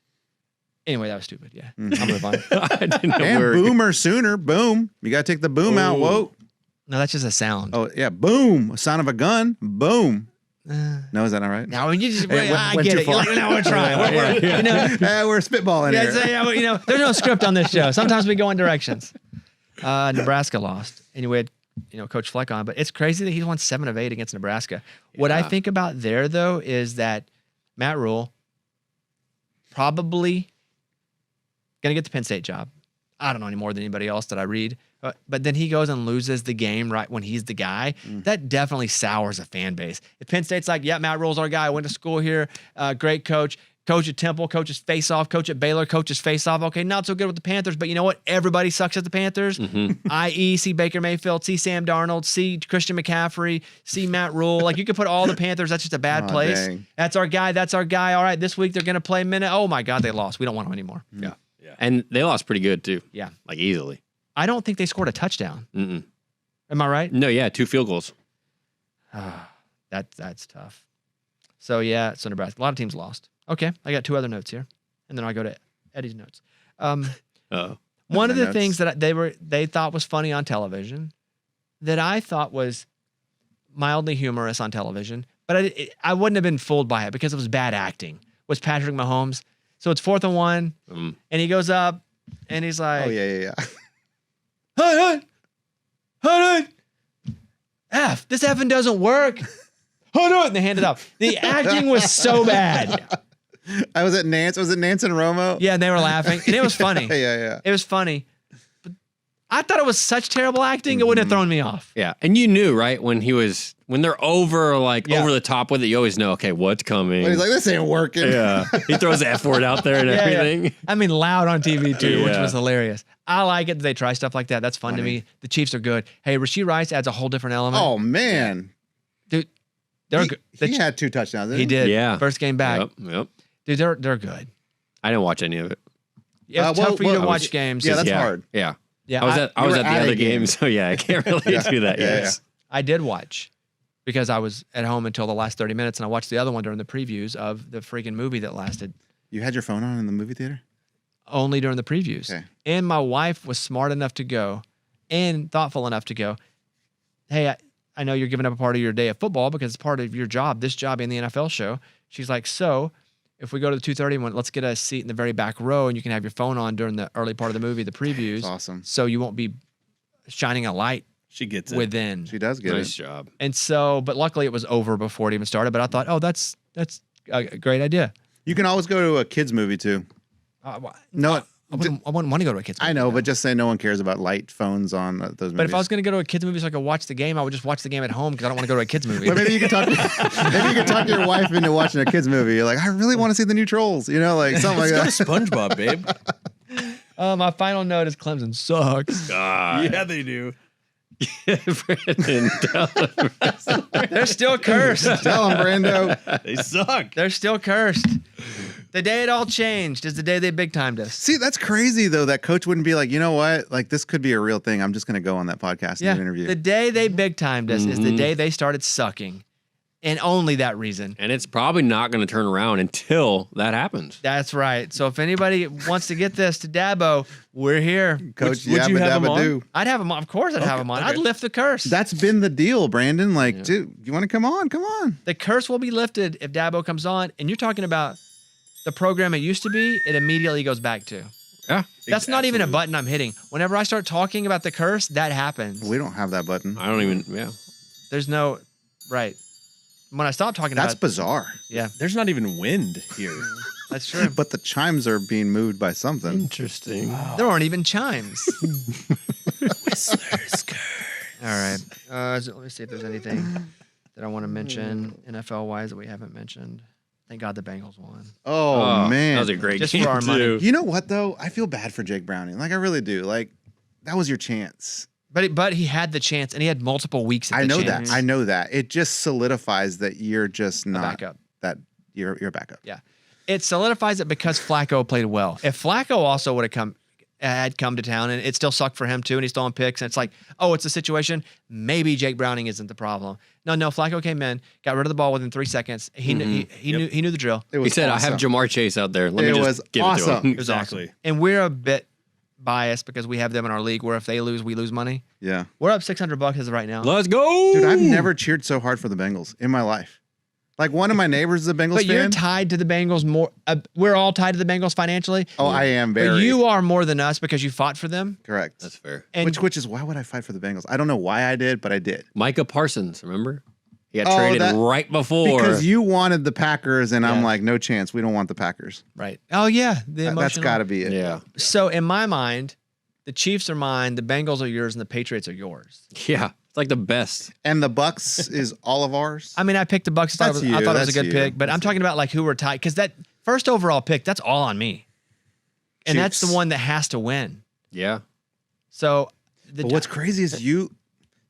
Anyway, that was stupid. Yeah, I'll move on. I didn't know And where- boomer sooner. Boom. You got to take the boom out. Whoa. No, that's just a sound. Oh, yeah. Boom. Sound of a gun. Boom. No, is that not right? Now you just It I went get too it. You're far. like, no, we're trying. You know, We're spitballing yeah, here. so, there's no script on this show. Sometimes we go in directions. Nebraska lost, and we had Coach Fleck on, but it's crazy that he won 7 of 8 against Nebraska. What I think about there though is that Matt Rule probably gonna get the Penn State job. I don't know any more than anybody else that I read. But then he goes and loses the game right when he's the guy. That definitely sours a fan base. If Penn State's like, yeah, Matt Rule's our guy. I went to school here. Great coach. Coach at Temple, coaches face-off. Coach at Baylor, coaches face-off. Okay, not so good with the Panthers, but you know what? Everybody sucks at the Panthers. I.e., see Baker Mayfield, see Sam Darnold, see Christian McCaffrey, see Matt Rule. Like, you could put all the Panthers. That's just a bad place. Dang. That's our guy. That's our guy. All right, this week they're going to play minute. Oh, my God, they lost. We don't want them anymore. Yeah. And they lost pretty good, too. Yeah. Like, easily. I don't think they scored a touchdown. Mm-mm. Am I right? No, yeah, 2 field goals. That's tough. So yeah, so Nebraska. A lot of teams lost. Okay, I got 2 other notes here, and then I'll go to Eddie's notes. Oh. One of My the notes. things that they thought was funny on television, that I thought was mildly humorous on television, but I wouldn't have been fooled by it because it was bad acting. Was Patrick Mahomes? So it's 4th and 1, and he goes up, and he's like, Oh, yeah. Hold on. This effing doesn't work. Hold on. And they hand it up. The acting was so bad. I was at Nance. Was it Nance and Romo? Yeah, and they were laughing. And it was funny. Yeah. It was funny. But I thought it was such terrible acting, it wouldn't have thrown me off. Yeah. And you knew, right? When they're over the top with it, you always know, okay, what's coming. But he's like, this ain't working. Yeah. He throws the F word out there and Yeah. everything. I mean, loud on TV too, which Yeah. was hilarious. I like it that they try stuff like that. That's fun to me. The Chiefs are good. Hey, Rashee Rice adds a whole different element. Oh, man. Dude, they're good. He had 2 touchdowns. He did. Yeah. First game back. Yep. Dude, they're good. I didn't watch any of it. It's tough for you to well, watch games. yeah, that's yeah. hard. Yeah. Yeah, I was were at the at a other game. game, so yeah, I can't really do that. Yeah, Yes. I did watch because I was at home until the last 30 minutes, and I watched the other one during the previews of the freaking movie that lasted You had your phone on in the movie theater? only during the previews. Okay. And my wife was smart enough to go and thoughtful enough to go, hey, I know you're giving up a part of your day of football because it's part of your job, this job in the NFL show. She's like, so if we go to the 2:30 one, let's get a seat in the very back row and you can have your phone on during the early part of the movie, the previews. That's awesome. So you won't be shining a light She gets it. within. She does get Nice it. job. And so, but luckily it was over before it even started. But I thought, oh, that's a great idea. You can always go to a kids movie too. No, I wouldn't want to go to a kids movie. I know, but just say no one cares about light phones on those movies. But if I was going to go to a kids movie so I could watch the game, I would just watch the game at home because I don't want to go to a kids movie. Well, maybe you could talk. Maybe you could talk to your wife into watching a kids movie. You're like, I really want to see the new Trolls. Like something like Let's that. go to SpongeBob, babe. My final note is Clemson sucks. God. Yeah, they do. Brandon, tell him. They're still cursed. Tell them, Brando. They suck. They're still cursed. The day it all changed is the day they big timed us. See, that's crazy though. That coach wouldn't be like, you know what? Like this could be a real thing. I'm just going to go on that podcast and do an interview. The day they big timed us is the day they started sucking. And only that reason. And it's probably not going to turn around until that happens. That's right. So if anybody wants to get this to Dabo, we're here. Coach would you Yabba have him Dabba on? Doo. I'd have him on. Of course I'd have him on. I'd okay. lift the curse. That's been the deal, Brandon. Like, dude, you want to come on? Come on. The curse will be lifted if Dabo comes on. And you're talking about the program it used to be, it immediately goes back to. Yeah. That's not even a button I'm hitting. Whenever I start talking about the curse, that happens. We don't have that button. I don't even, yeah. There's no, right. When I stop talking That's about bizarre. yeah, There's not even wind here. that's true. But the chimes are being moved by something. Interesting. There aren't even chimes. Whistler's All right. So let me see if there's anything that I want to mention NFL wise that we haven't mentioned. Thank God the Bengals won. Oh, man. That was a great Just game for our money. too. You know what though? I feel bad for Jake Browning. Like I really do. Like that was your chance. But he had the chance, and he had multiple weeks. At I the know chance. that. I know that. It just solidifies that you're just not backup. that you're a backup. Yeah, it solidifies it because Flacco played well. If Flacco also would have come, had come to town, and it still sucked for him too, and he's throwing picks, and it's like, oh, it's a situation. Maybe Jake Browning isn't the problem. No, Flacco came in, got rid of the ball within 3 seconds. He knew the drill. It He was said, awesome. "I have Jamar Chase out there. Let me It just was give it to awesome. him." It was Exactly. awesome. And we're a bit biased because we have them in our league where if they lose, we lose money. Yeah. We're up $600 as of right now. Let's go, Dude, I've never cheered so hard for the Bengals in my life. Like one of my neighbors is a Bengals But you're fan. tied to the Bengals more. We're all tied to the Bengals financially. Oh, I am very. But you are more than us because you fought for them. correct. That's fair. And Which is why would I fight for the Bengals? I don't know why I did, but I did. Micah Parsons, remember? He got Oh, traded that- right before. Because you wanted the Packers, and I'm Yeah. like, no chance. We don't want the Packers. right. Oh yeah, the That's emotional. got to be it. yeah, So in my mind, the Chiefs are mine, the Bengals are yours, and the Patriots are yours. yeah, it's like the best. And the Bucks is all of ours. I mean, I picked the Bucks. I That's thought you, it was a that's good you. pick, but I'm talking about like who were tied because that first overall pick, that's all on me, and that's the Chiefs. one that has to win. Yeah, So the But what's crazy is you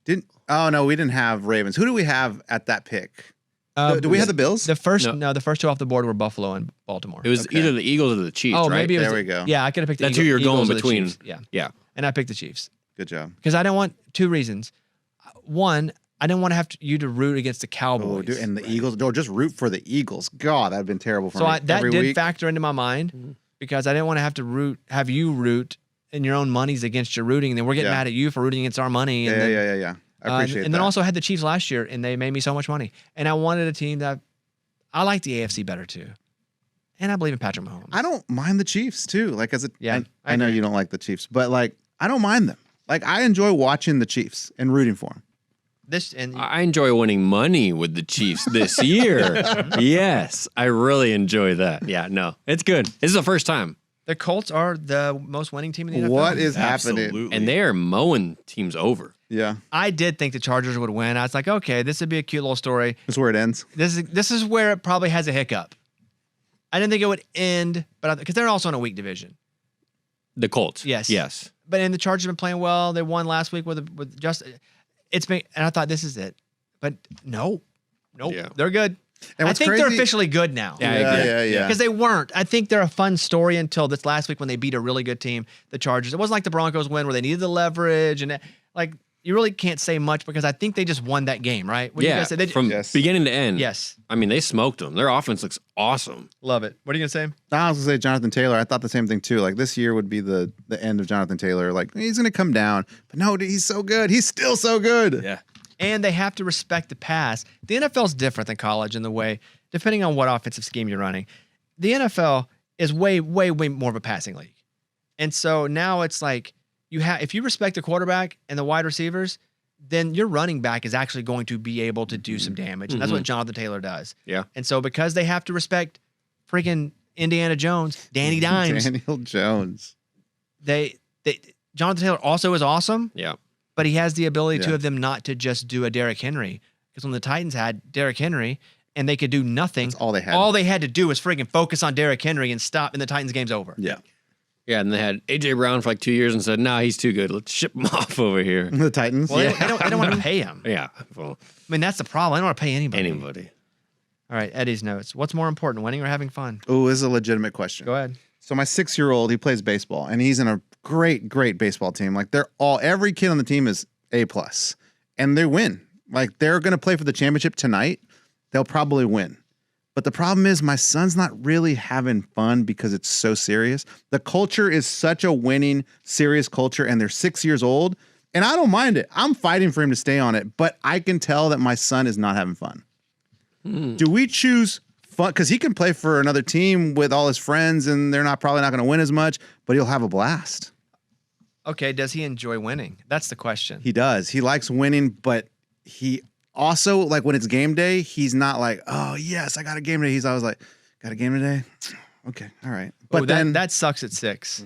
didn't. Oh no, we didn't have Ravens. Who do we have at that pick? Do we have the Bills? the first No. the first two off the board were Buffalo and Baltimore. it was Okay. either the Eagles or the Chiefs. oh, right? maybe it was There we go. Yeah, I could have picked. That's the who you're going Eagles or the between. Chiefs. Yeah, Yeah, and I picked the Chiefs Good job. because I didn't want two reasons. One, I didn't want to have you to root against the Cowboys. Oh, dude, and the Eagles. No, just root for the Eagles. God, that'd been terrible for So me. that Every did week. factor into my mind because I didn't want to have you root and your own money's against your rooting, and then we're getting Yeah. mad at you for rooting against our money. And Yeah, then, yeah. I appreciate and that. then also had the Chiefs last year, and they made me so much money. And I wanted a team that I like the AFC better too, and I believe in Patrick Mahomes. I don't mind the Chiefs too. Like as a, Yeah, I know agree. you don't like the Chiefs, but like I don't mind them. Like I enjoy watching the Chiefs and rooting for them. This and I enjoy winning money with the Chiefs this year. Yes, I really enjoy that. Yeah, no, it's good. This is the first time, the Colts are the most winning team in the NFL. What is happening? Absolutely. and they are mowing teams over. Yeah, I did think the Chargers would win. I was like, okay, this would be a cute little story. that's where it ends. This is where it probably has a hiccup. I didn't think it would end, but because they're also in a weak division. The Colts. Yes. Yes. But and the Chargers have been playing well. They won last week with just it's been, and I thought this is it, but nope, Yeah. they're good. And I what's think they're crazy- officially good now. Yeah, I agree. yeah. Because they weren't. I think they're a fun story until this last week when they beat a really good team, the Chargers. It wasn't like the Broncos win where they needed the leverage and like you really can't say much because I think they just won that game, right? What do you Yeah, guys say? They, from Yes. beginning to end. yes, I mean, they smoked them. Their offense looks awesome. love it. What are you gonna say? I was gonna say Jonathan Taylor. I thought the same thing too. Like this year would be the end of Jonathan Taylor. Like he's gonna come down, but no, dude, he's so good. He's still so good. Yeah. And they have to respect the pass. The NFL is different than college in the way, depending on what offensive scheme you're running. The NFL is way, way, way more of a passing league. And so now it's like if you respect the quarterback and the wide receivers, then your running back is actually going to be able to do some damage. And that's what Jonathan Taylor does. Yeah. And so because they have to respect freaking Indiana Jones, Danny Dimes, Daniel Jones. they Jonathan Taylor also is awesome. Yeah. But he has the ability Yeah. to of them not to just do a Derrick Henry. Because when the Titans had Derrick Henry and they could do nothing, That's all they had. all they had to do was freaking focus on Derrick Henry and stop, and the Titans game's over. Yeah. Yeah, and they had AJ Brown for like 2 years and said, "Nah, he's too good. Let's ship him off over here." The Titans. Well, they don't want to pay him. Yeah, well, I mean, that's the problem. I don't want to pay anybody. anybody. All right, Eddie's notes. What's more important, winning or having fun? Oh, this is a legitimate question. Go ahead. So my 6-year-old, he plays baseball, and he's in a great baseball team. Like every kid on the team is A+, and they win. Like they're gonna play for the championship tonight. They'll probably win. But the problem is my son's not really having fun because it's so serious. The culture is such a winning, serious culture, and they're 6 years old. And I don't mind it. I'm fighting for him to stay on it, but I can tell that my son is not having fun. Do we choose fun? Because he can play for another team with all his friends, and they're probably not going to win as much, but he'll have a blast. Okay, does he enjoy winning? That's the question. He does. He likes winning, but he also, like when it's game day, he's not like, oh, yes, I got a game today. He's always like, got a game today? Okay, all right. But then that sucks at 6.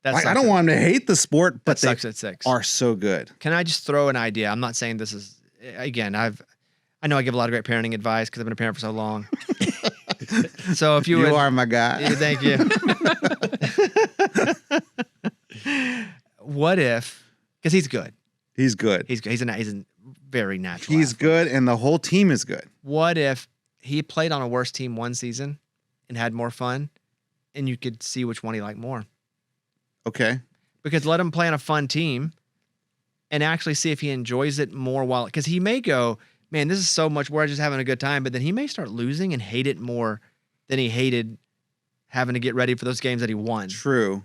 That like, I sucks don't at- want him to hate the sport, but that they sucks at 6. are so good. Can I just throw an idea? I'm not saying this is again. I know I give a lot of great parenting advice because I've been a parent for so long. So if you You would, are my guy. Yeah, thank you. What if? Because he's good. He's good. He's a very natural. He's athlete. good, and the whole team is good. What if he played on a worse team one season and had more fun, and you could see which one he liked more? Okay. because let him play on a fun team and actually see if he enjoys it more because he may go, man, this is so much we're just having a good time, but then he may start losing and hate it more than he hated having to get ready for those games that he won. True.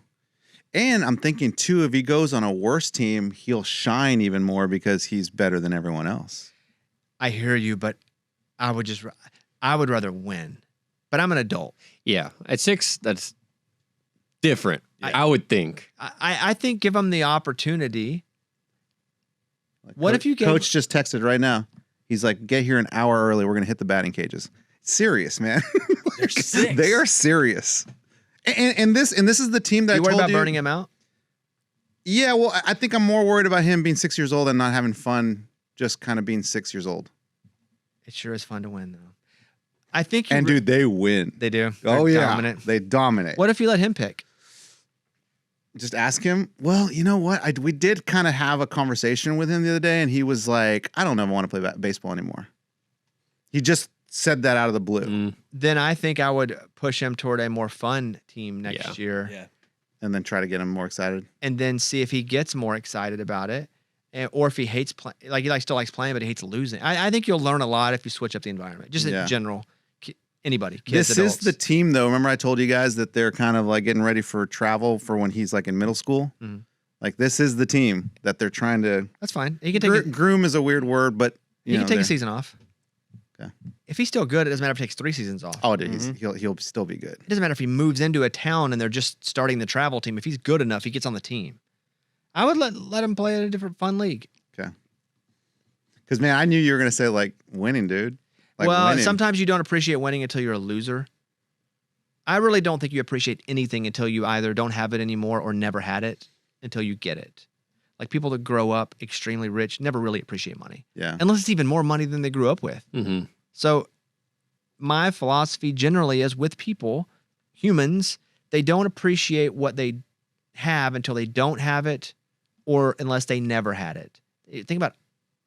And I'm thinking too, if he goes on a worse team, he'll shine even more because he's better than everyone else. I hear you, but I would rather win. But I'm an adult. Yeah, at 6, that's different. Yeah. I would think. I think give him the opportunity. Like What if you gave- Coach just texted right now. He's like, get here an hour early. We're going to hit the batting cages. Serious, man. They're 6. They are serious. And this is the team that You I worried told about you. burning him out? Yeah, well, I think I'm more worried about him being 6 years old and not having fun, just kind of being 6 years old. It sure is fun to win, though. I think And dude, they win. they do. Oh They're yeah, dominant. they dominate. What if you let him pick? Just ask him. Well, you know what? We did kind of have a conversation with him the other day, and he was like, "I don't ever want to play baseball anymore." He just said that out of the blue, Then I think I would push him toward a more fun team next year, Yeah. and then try to get him more excited. and then see if he gets more excited about it, or if he hates like he still likes playing, but he hates losing. I think you'll learn a lot if you switch up the environment, just Yeah. in general. Anybody, kids, This adults. is the team, though. Remember, I told you guys that they're kind of like getting ready for travel for when he's like in middle school. Mhm. Like this is the team that they're trying to. That's fine. He can take Groom is a weird word, but he you can know, take a they're- season off. Okay. If he's still good, it doesn't matter if he takes 3 seasons off. Oh, dude, he'll still be good. It doesn't matter if he moves into a town and they're just starting the travel team. If he's good enough, he gets on the team. I would let him play in a different fun league. Okay. Because man, I knew you were gonna say like winning, dude. Like well, winning. sometimes you don't appreciate winning until you're a loser. I really don't think you appreciate anything until you either don't have it anymore or never had it until you get it. Like people that grow up extremely rich never really appreciate money, Yeah. unless it's even more money than they grew up with. Mm-hmm. So my philosophy generally is with people, humans, they don't appreciate what they have until they don't have it or unless they never had it. Think about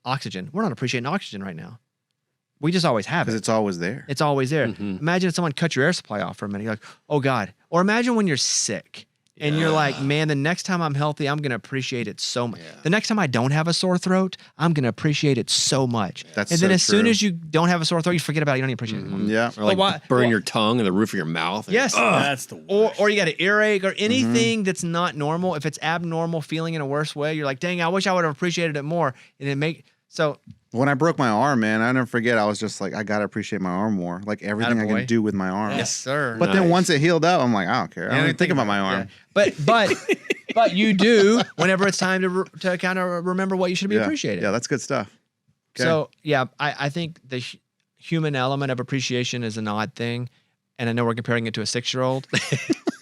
oxygen. We're not appreciating oxygen right now. We just always have Because it. it's always there. It's always there. Mhm. Imagine if someone cut your air supply off for a minute. You're like, oh God. Or imagine when you're sick and you're like, man, the next time I'm healthy, I'm going to appreciate it so much. The next time I don't have a sore throat, I'm going to appreciate it so much. That's and then so as soon true. as you don't have a sore throat, you forget about it. You don't even appreciate it anymore. Yeah. Or like why- burn well- your tongue and the roof of your mouth. Yes. That's the worst. Or you got an earache or anything that's not normal. If it's abnormal feeling in a worse way, you're like, dang, I wish I would have appreciated it more. And so When I broke my arm, man, I never forget. I was just like, I gotta appreciate my arm more. Like everything I Attaboy. can do with my arm. yes, sir. But then Nice. once it healed up, I'm like, I don't care. I don't even think about my arm. Yeah. But you do whenever it's time to kind of remember what you should be Yeah. appreciating. Yeah, that's good stuff. Okay. So yeah, I think the human element of appreciation is an odd thing, and I know we're comparing it to a 6-year-old.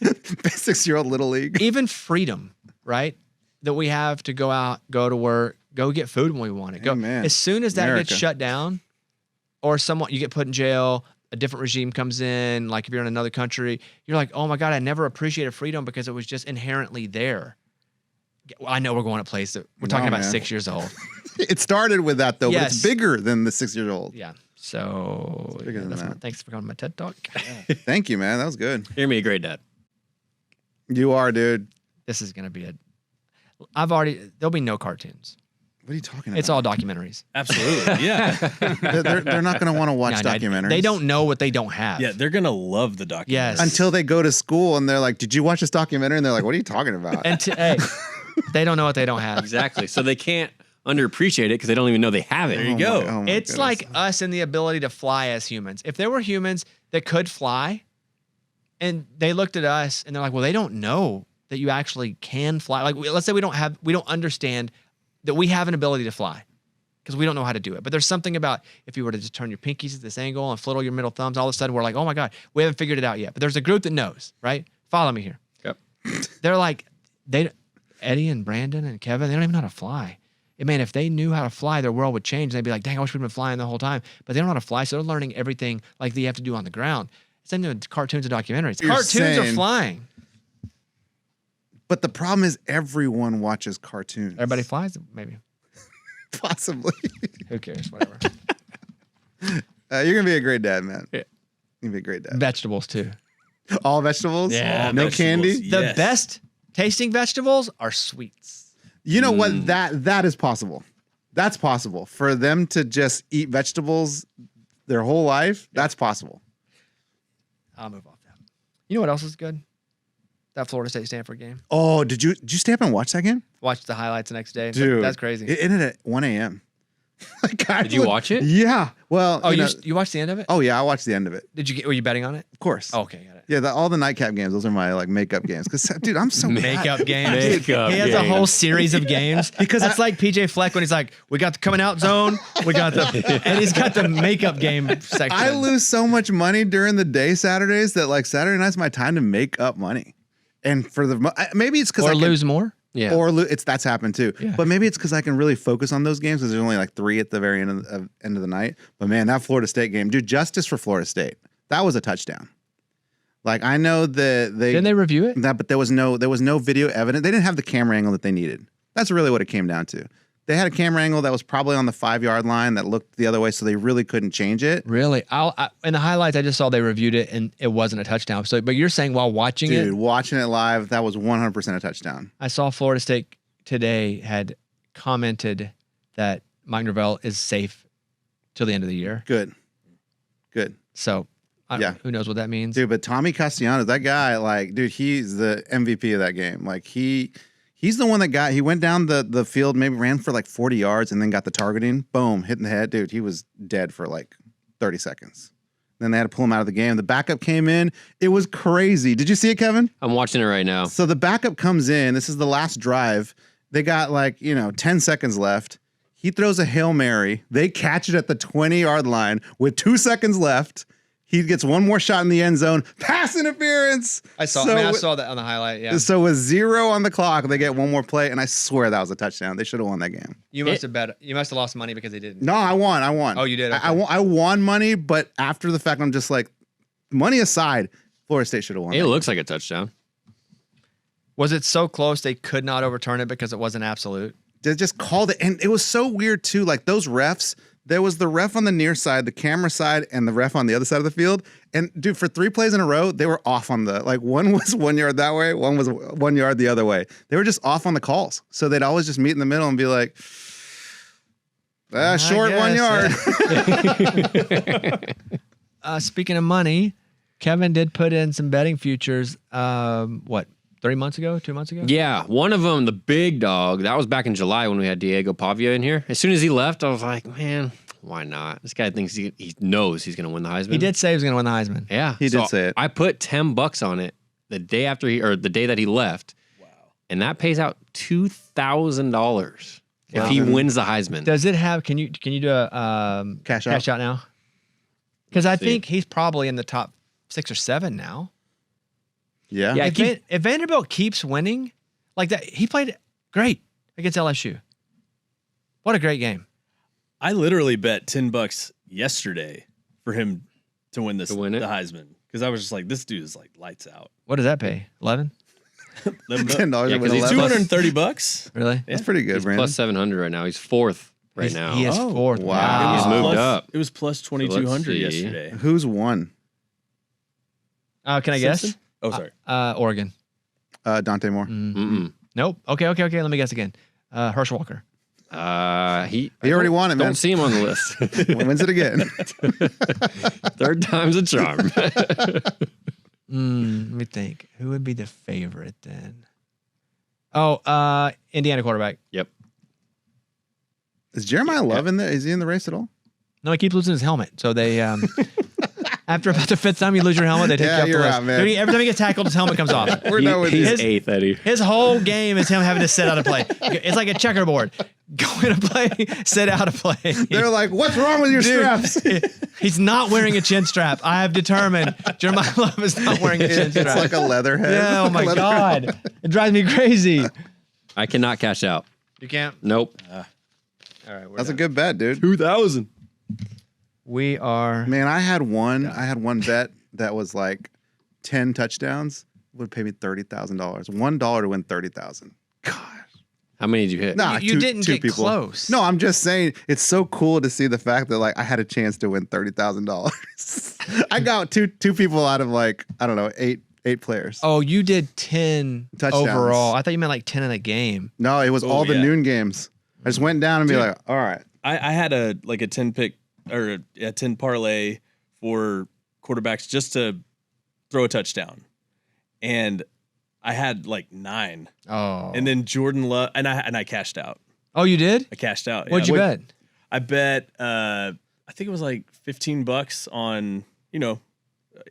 6-year-old little league. Even freedom, right? That we have to go out, go to work, go get food when we want it. Go Amen. as soon as that America. gets shut down, or someone you get put in jail, a different regime comes in. Like if you're in another country, you're like, oh my God, I never appreciated freedom because it was just inherently there. I know we're going to a place that we're talking No, about man. 6 years old. It started with that though, but Yes. it's bigger than the 6-year-old. Yeah. So bigger than that. thanks for coming to my TED Talk. Thank you, man. That was good. Hear me a great dad. You are, dude. This is gonna be there'll be no cartoons. What are you talking about? It's all documentaries. Absolutely. Yeah. They're not going to want to watch No, no, documentaries. They don't know what they don't have. Yeah. They're going to love the documentary. Yes. Until they go to school and they're like, "Did you watch this documentary?" And they're like, "What are you talking about?" And hey, they don't know what they don't have. Exactly. So they can't underappreciate it because they don't even know they have it. There you go. Oh my It's goodness. like us and the ability to fly as humans. If there were humans that could fly and they looked at us and they're like, well, they don't know that you actually can fly. Like, let's say we don't understand that we have an ability to fly because we don't know how to do it. But there's something about if you were to just turn your pinkies at this angle and fliddle your middle thumbs, all of a sudden we're like, oh my God, we haven't figured it out yet. But there's a group that knows, right? Follow me here. Yep. They're like, Eddie and Brandon and Kevin, they don't even know how to fly. Man, if they knew how to fly, their world would change. They'd be like, dang, I wish we'd been flying the whole time. But they don't know how to fly, so they're learning everything like they have to do on the ground. Same thing with cartoons and documentaries. You're Cartoons are saying- flying. But the problem is everyone watches cartoons. Everybody flies, maybe. Possibly. Who cares? Whatever. You're going to be a great dad, man. Yeah. You're going to be a great dad. Vegetables, too. All vegetables? Yeah, No vegetables. candy? The Yes. best Tasting vegetables are sweets. You know what? That is possible. That's possible for them to just eat vegetables their whole life. That's possible. I'll move off that. You know what else is good? That Florida State Stanford game. Oh, did you stay up and watch that game? Watch the highlights the next day. Dude, That's crazy. It ended at 1 a.m. Did you watch it? Yeah. Well, Oh, you know, you watched the end of it? oh yeah, I watched the end of it. Were you betting on it? Of course. Oh, okay, got it. Yeah, all the nightcap games. Those are my like makeup games. Because dude, I'm so bad. Makeup games. Makeup He has a games. whole series of games because it's like PJ Fleck when he's like, "We got the coming out zone, we got the," and he's got the makeup game section. I lose so much money during the day Saturdays that like Saturday night's my time to make up money. And for maybe it's because or I lose more. Yeah. Or that's happened too. Yeah. But maybe it's because I can really focus on those games because there's only like 3 at the very end of the night. But man, that Florida State game, dude, justice for Florida State. That was a touchdown. Like I know that Didn't they review it? but there was no video evidence. They didn't have the camera angle that they needed. That's really what it came down to. They had a camera angle that was probably on the 5-yard line that looked the other way, so they really couldn't change it. Really? In the highlights, I just saw they reviewed it and it wasn't a touchdown. So, but you're saying while watching Dude, it, watching it live, that was 100% a touchdown. I saw Florida State today had commented that Mike Norvell is safe till the end of the year. Good. So, who knows what that means? Dude, but Tommy Castellanos, that guy, like, dude, he's the MVP of that game. Like, he's the one that he went down the field, maybe ran for like 40 yards and then got the targeting. Boom, hit in the head. Dude, he was dead for like 30 seconds. Then they had to pull him out of the game. The backup came in. It was crazy. Did you see it, Kevin? I'm watching it right now. So the backup comes in. This is the last drive. They got like, 10 seconds left. He throws a Hail Mary. They catch it at the 20-yard line with 2 seconds left. He gets one more shot in the end zone. Pass interference. I saw that on the highlight. Yeah. So with 0 on the clock, they get one more play, and I swear that was a touchdown. They should have won that game. You must have bet. You must have lost money because they didn't. No, I won. Oh, you did? Okay. I won money, but after the fact, I'm just like, money aside, Florida State should have won. It looks like a touchdown. Was it so close they could not overturn it because it wasn't absolute? They just called it, and it was so weird too. Like those refs. There was the ref on the near side, the camera side, and the ref on the other side of the field. And dude, for 3 plays in a row, they were off on one was 1 yard that way, one was 1 yard the other way. They were just off on the calls. So they'd always just meet in the middle and be like, short 1 yard. Speaking of money, Kevin did put in some betting futures, 3 months ago, 2 months ago? Yeah, one of them, the big dog, that was back in July when we had Diego Pavia in here. As soon as he left, I was like, man, why not? This guy thinks he knows he's going to win the Heisman. He did say he was going to win the Heisman. Yeah. He did say it. I put $10 on it the day after the day that he left. Wow. And that pays out $2,000 if he wins the Heisman. Does it have, can you do a Cash out now? Because I think he's probably in the top 6 or 7 now. Yeah. Yeah. If Vanderbilt keeps winning like that, he played great against LSU. What a great game. I literally bet $10 yesterday for him to win the Heisman because I was just like, this dude is like lights out. What does that pay? 11? $10 Yeah, to win 'cause 11. $230. Really? That's pretty good, He's Brandon. plus 700 right now. He's 4th right now. He is 4th. wow. He's moved up. It was plus So let's 2,200 see. yesterday. Who's won? Can I guess? Simpson? Oh, sorry. Oregon. Dante Moore. Mm-mm. Nope. Okay. Let me guess again. Herschel Walker. He already won it, man. Don't see him on the list. Wins it again. 3rd time's a charm. Let me think. Who would be the favorite then? Oh, Indiana quarterback. Yep. Is Jeremiah Love in there? Is he in the race at all? No, he keeps losing his helmet. So they, after about the 5th time you lose your helmet, they take Yeah, you off you're the list. out, man. Every time he gets tackled, his helmet comes off. We're done with He's you. 8th, Eddie. His whole game is him having to sit out a play. It's like a checkerboard. Go in a play, sit out a play. They're like, what's wrong with your straps? He's not wearing a chin strap. I have determined Jeremiah Love is not wearing a chin strap. It's like a leather head. Yeah, oh my God. It drives me crazy. I cannot cash out. You can't? Nope. All right. That's a good bet, dude. 2,000. We are. Man, I had one bet that was like 10 touchdowns. Would pay me $30,000. $1 to win 30,000. God. How many did you hit? Nah, You didn't two get close. No, I'm just saying it's so cool to see the fact that like I had a chance to win $30,000. I got two people out of like, I don't know, eight 8 players. Oh, you did 10 Touchdowns. overall. I thought you meant like 10 in a game. No, it was all the yeah. noon games. I just went down and be like, all right. I had a 10 pick or a 10 parlay for quarterbacks just to throw a touchdown. And I had like 9. Oh. And then Jordan Love and I cashed out. Oh, you did? I cashed out. What'd you bet? I bet I think it was like $15 on,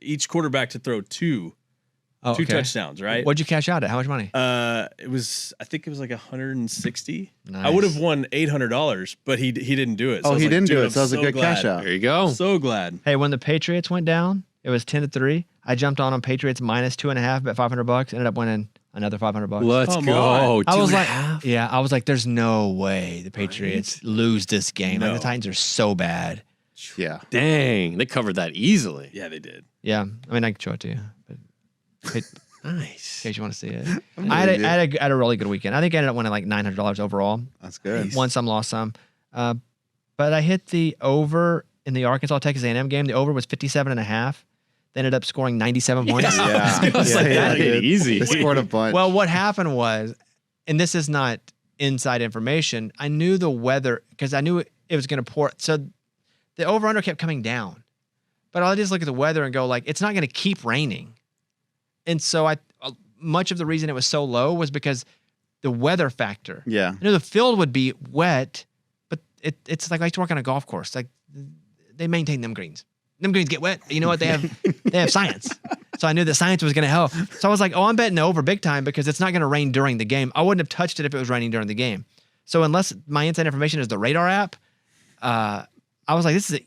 each quarterback to throw two touchdowns, right? What'd you cash out at? How much money? I think it was like 160. Nice. I would have won $800, but he didn't do it. So Oh, I was he like, didn't do dude, it. So that was a good glad. cash out. There you go. So glad. Hey, when the Patriots went down, it was 10-3. I jumped on Patriots minus 2.5, bet $500, ended up winning another $500. Let's Come go. on. I was 2.5. like, I was like, there's no way the Patriots lose this game. Like, No. the Titans are so bad. Yeah. Dang, they covered that easily. Yeah, they did. Yeah, I mean, I can show it to you, but in Nice. case you want to see it. I'm I with you. had a really good weekend. I think I ended up winning like $900 overall. That's good. Won some, lost some. But I hit the over in the Arkansas Texas A&M game. The over was 57.5. They ended up scoring 97 points. Yeah. I was like, that hit easy. They scored a bunch. Well, what happened was, and this is not inside information, I knew the weather because I knew it was going to pour. So the over-under kept coming down. But I just look at the weather and go, like, it's not going to keep raining. And so much of the reason it was so low was because the weather factor. yeah. I knew the field would be wet, but it's like I used to work on a golf course. Like, they maintain them greens. Them greens get wet. You know what? They have science. So I knew that science was going to help. So I was like, oh, I'm betting over big time because it's not going to rain during the game. I wouldn't have touched it if it was raining during the game. So unless my inside information is the radar app, I was like, this is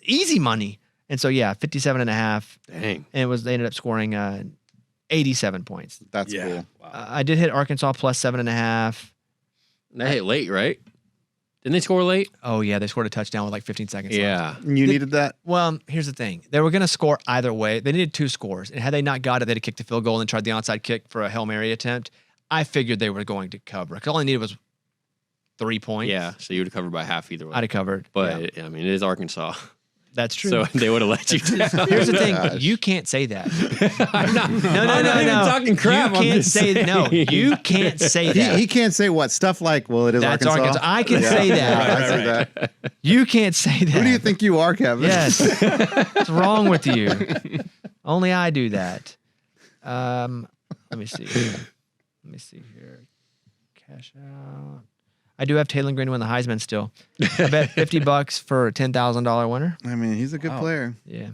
easy money. And so, 57.5. Dang. And they ended up scoring 87 points. That's Yeah. cool. Wow. I did hit Arkansas plus 7.5. That hit late, right? Didn't they score late? Oh, yeah. They scored a touchdown with like 15 seconds left. Yeah. You needed that? Well, here's the thing. They were going to score either way. They needed 2 scores. And had they not got it, they'd have kicked the field goal and tried the onside kick for a Hail Mary attempt. I figured they were going to cover. Because all I needed was 3 points. Yeah. So you would have covered by half either way. I'd have covered. But yeah, I mean, it is Arkansas, that's true. so they would have let you down. Here's the thing. Gosh. You can't say that. I'm not. No. I'm not even talking crap. You I'm can't just say saying. no. You can't say that. He can't say what stuff like, well, it is That's Arkansas. I can say that. I see Right. that. You can't say that. Who do you think you are, Kevin? Yes. What's wrong with you? Only I do that. Let me see. Let me see here. Cash out. I do have Taylor Green win the Heisman still. I bet $50 for a $10,000 winner. I mean, he's a good Wow. player. Yeah.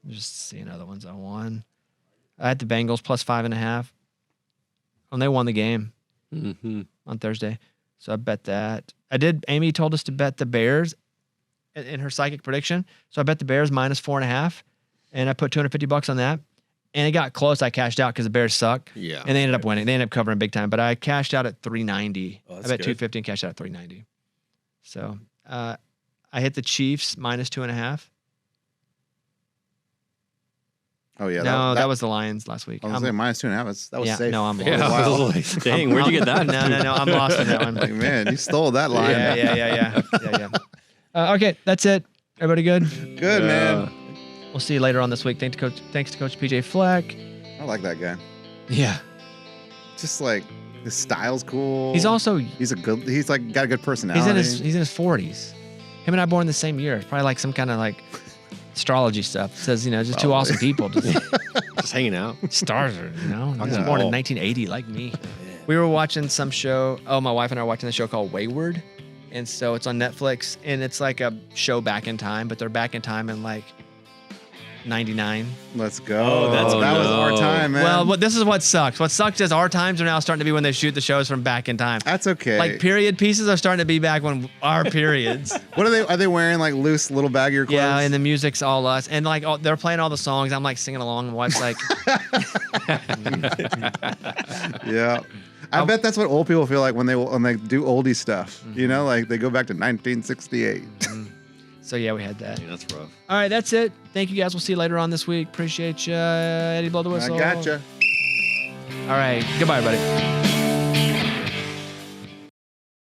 Just seeing other ones I won. I had the Bengals plus 5.5. And they won the game Mm-hmm. on Thursday. So I bet that. Amy told us to bet the Bears in her psychic prediction. So I bet the Bears minus 4.5. And I put $250 on that. And it got close. I cashed out because the Bears suck. Yeah. And they ended up winning. They ended up covering big time. But I cashed out at $390. Oh, I that's bet good. $250 and cashed out at $390. So I hit the Chiefs minus 2.5. Oh, yeah. No, that was the Lions last week. I was saying -2.5. That was yeah, safe. no, I'm lost. Yeah. I was Wow. like, dang, where'd you get that? No, I'm lost in that one. Like, man, you stole that line. Yeah. Okay, that's it. Everybody good? Good, man. We'll see you later on this week. Thanks to Coach PJ Fleck. I like that guy. Yeah. Just like his style's cool. He's also He's like got a good personality. he's in his 40s. Him and I born the same year. It's probably like some kind of like astrology stuff. It says, just two awesome people. Just Just hanging out. stars are, He was Yeah. born in 1980 like me. We were watching some show. Oh, my wife and I were watching the show called Wayward. And so it's on Netflix and it's like a show back in time, but they're back in time in like 99. Let's go. Oh, that was our no. time, man. Well, this is what sucks. What sucks is our times are now starting to be when they shoot the shows from back in time. That's okay. Like period pieces are starting to be back when our periods. What are they wearing? Like loose little baggier clothes? Yeah, and the music's all us. And like they're playing all the songs. I'm like singing along. My wife's like, Yeah. I bet that's what old people feel like when they do oldie stuff. Mm-hmm. Like they go back to 1968. so yeah, we had that. Dang, that's rough. All right, that's it. Thank you guys. We'll see you later on this week. Appreciate you. Eddie, blow the I whistle. gotcha. All right, goodbye, everybody.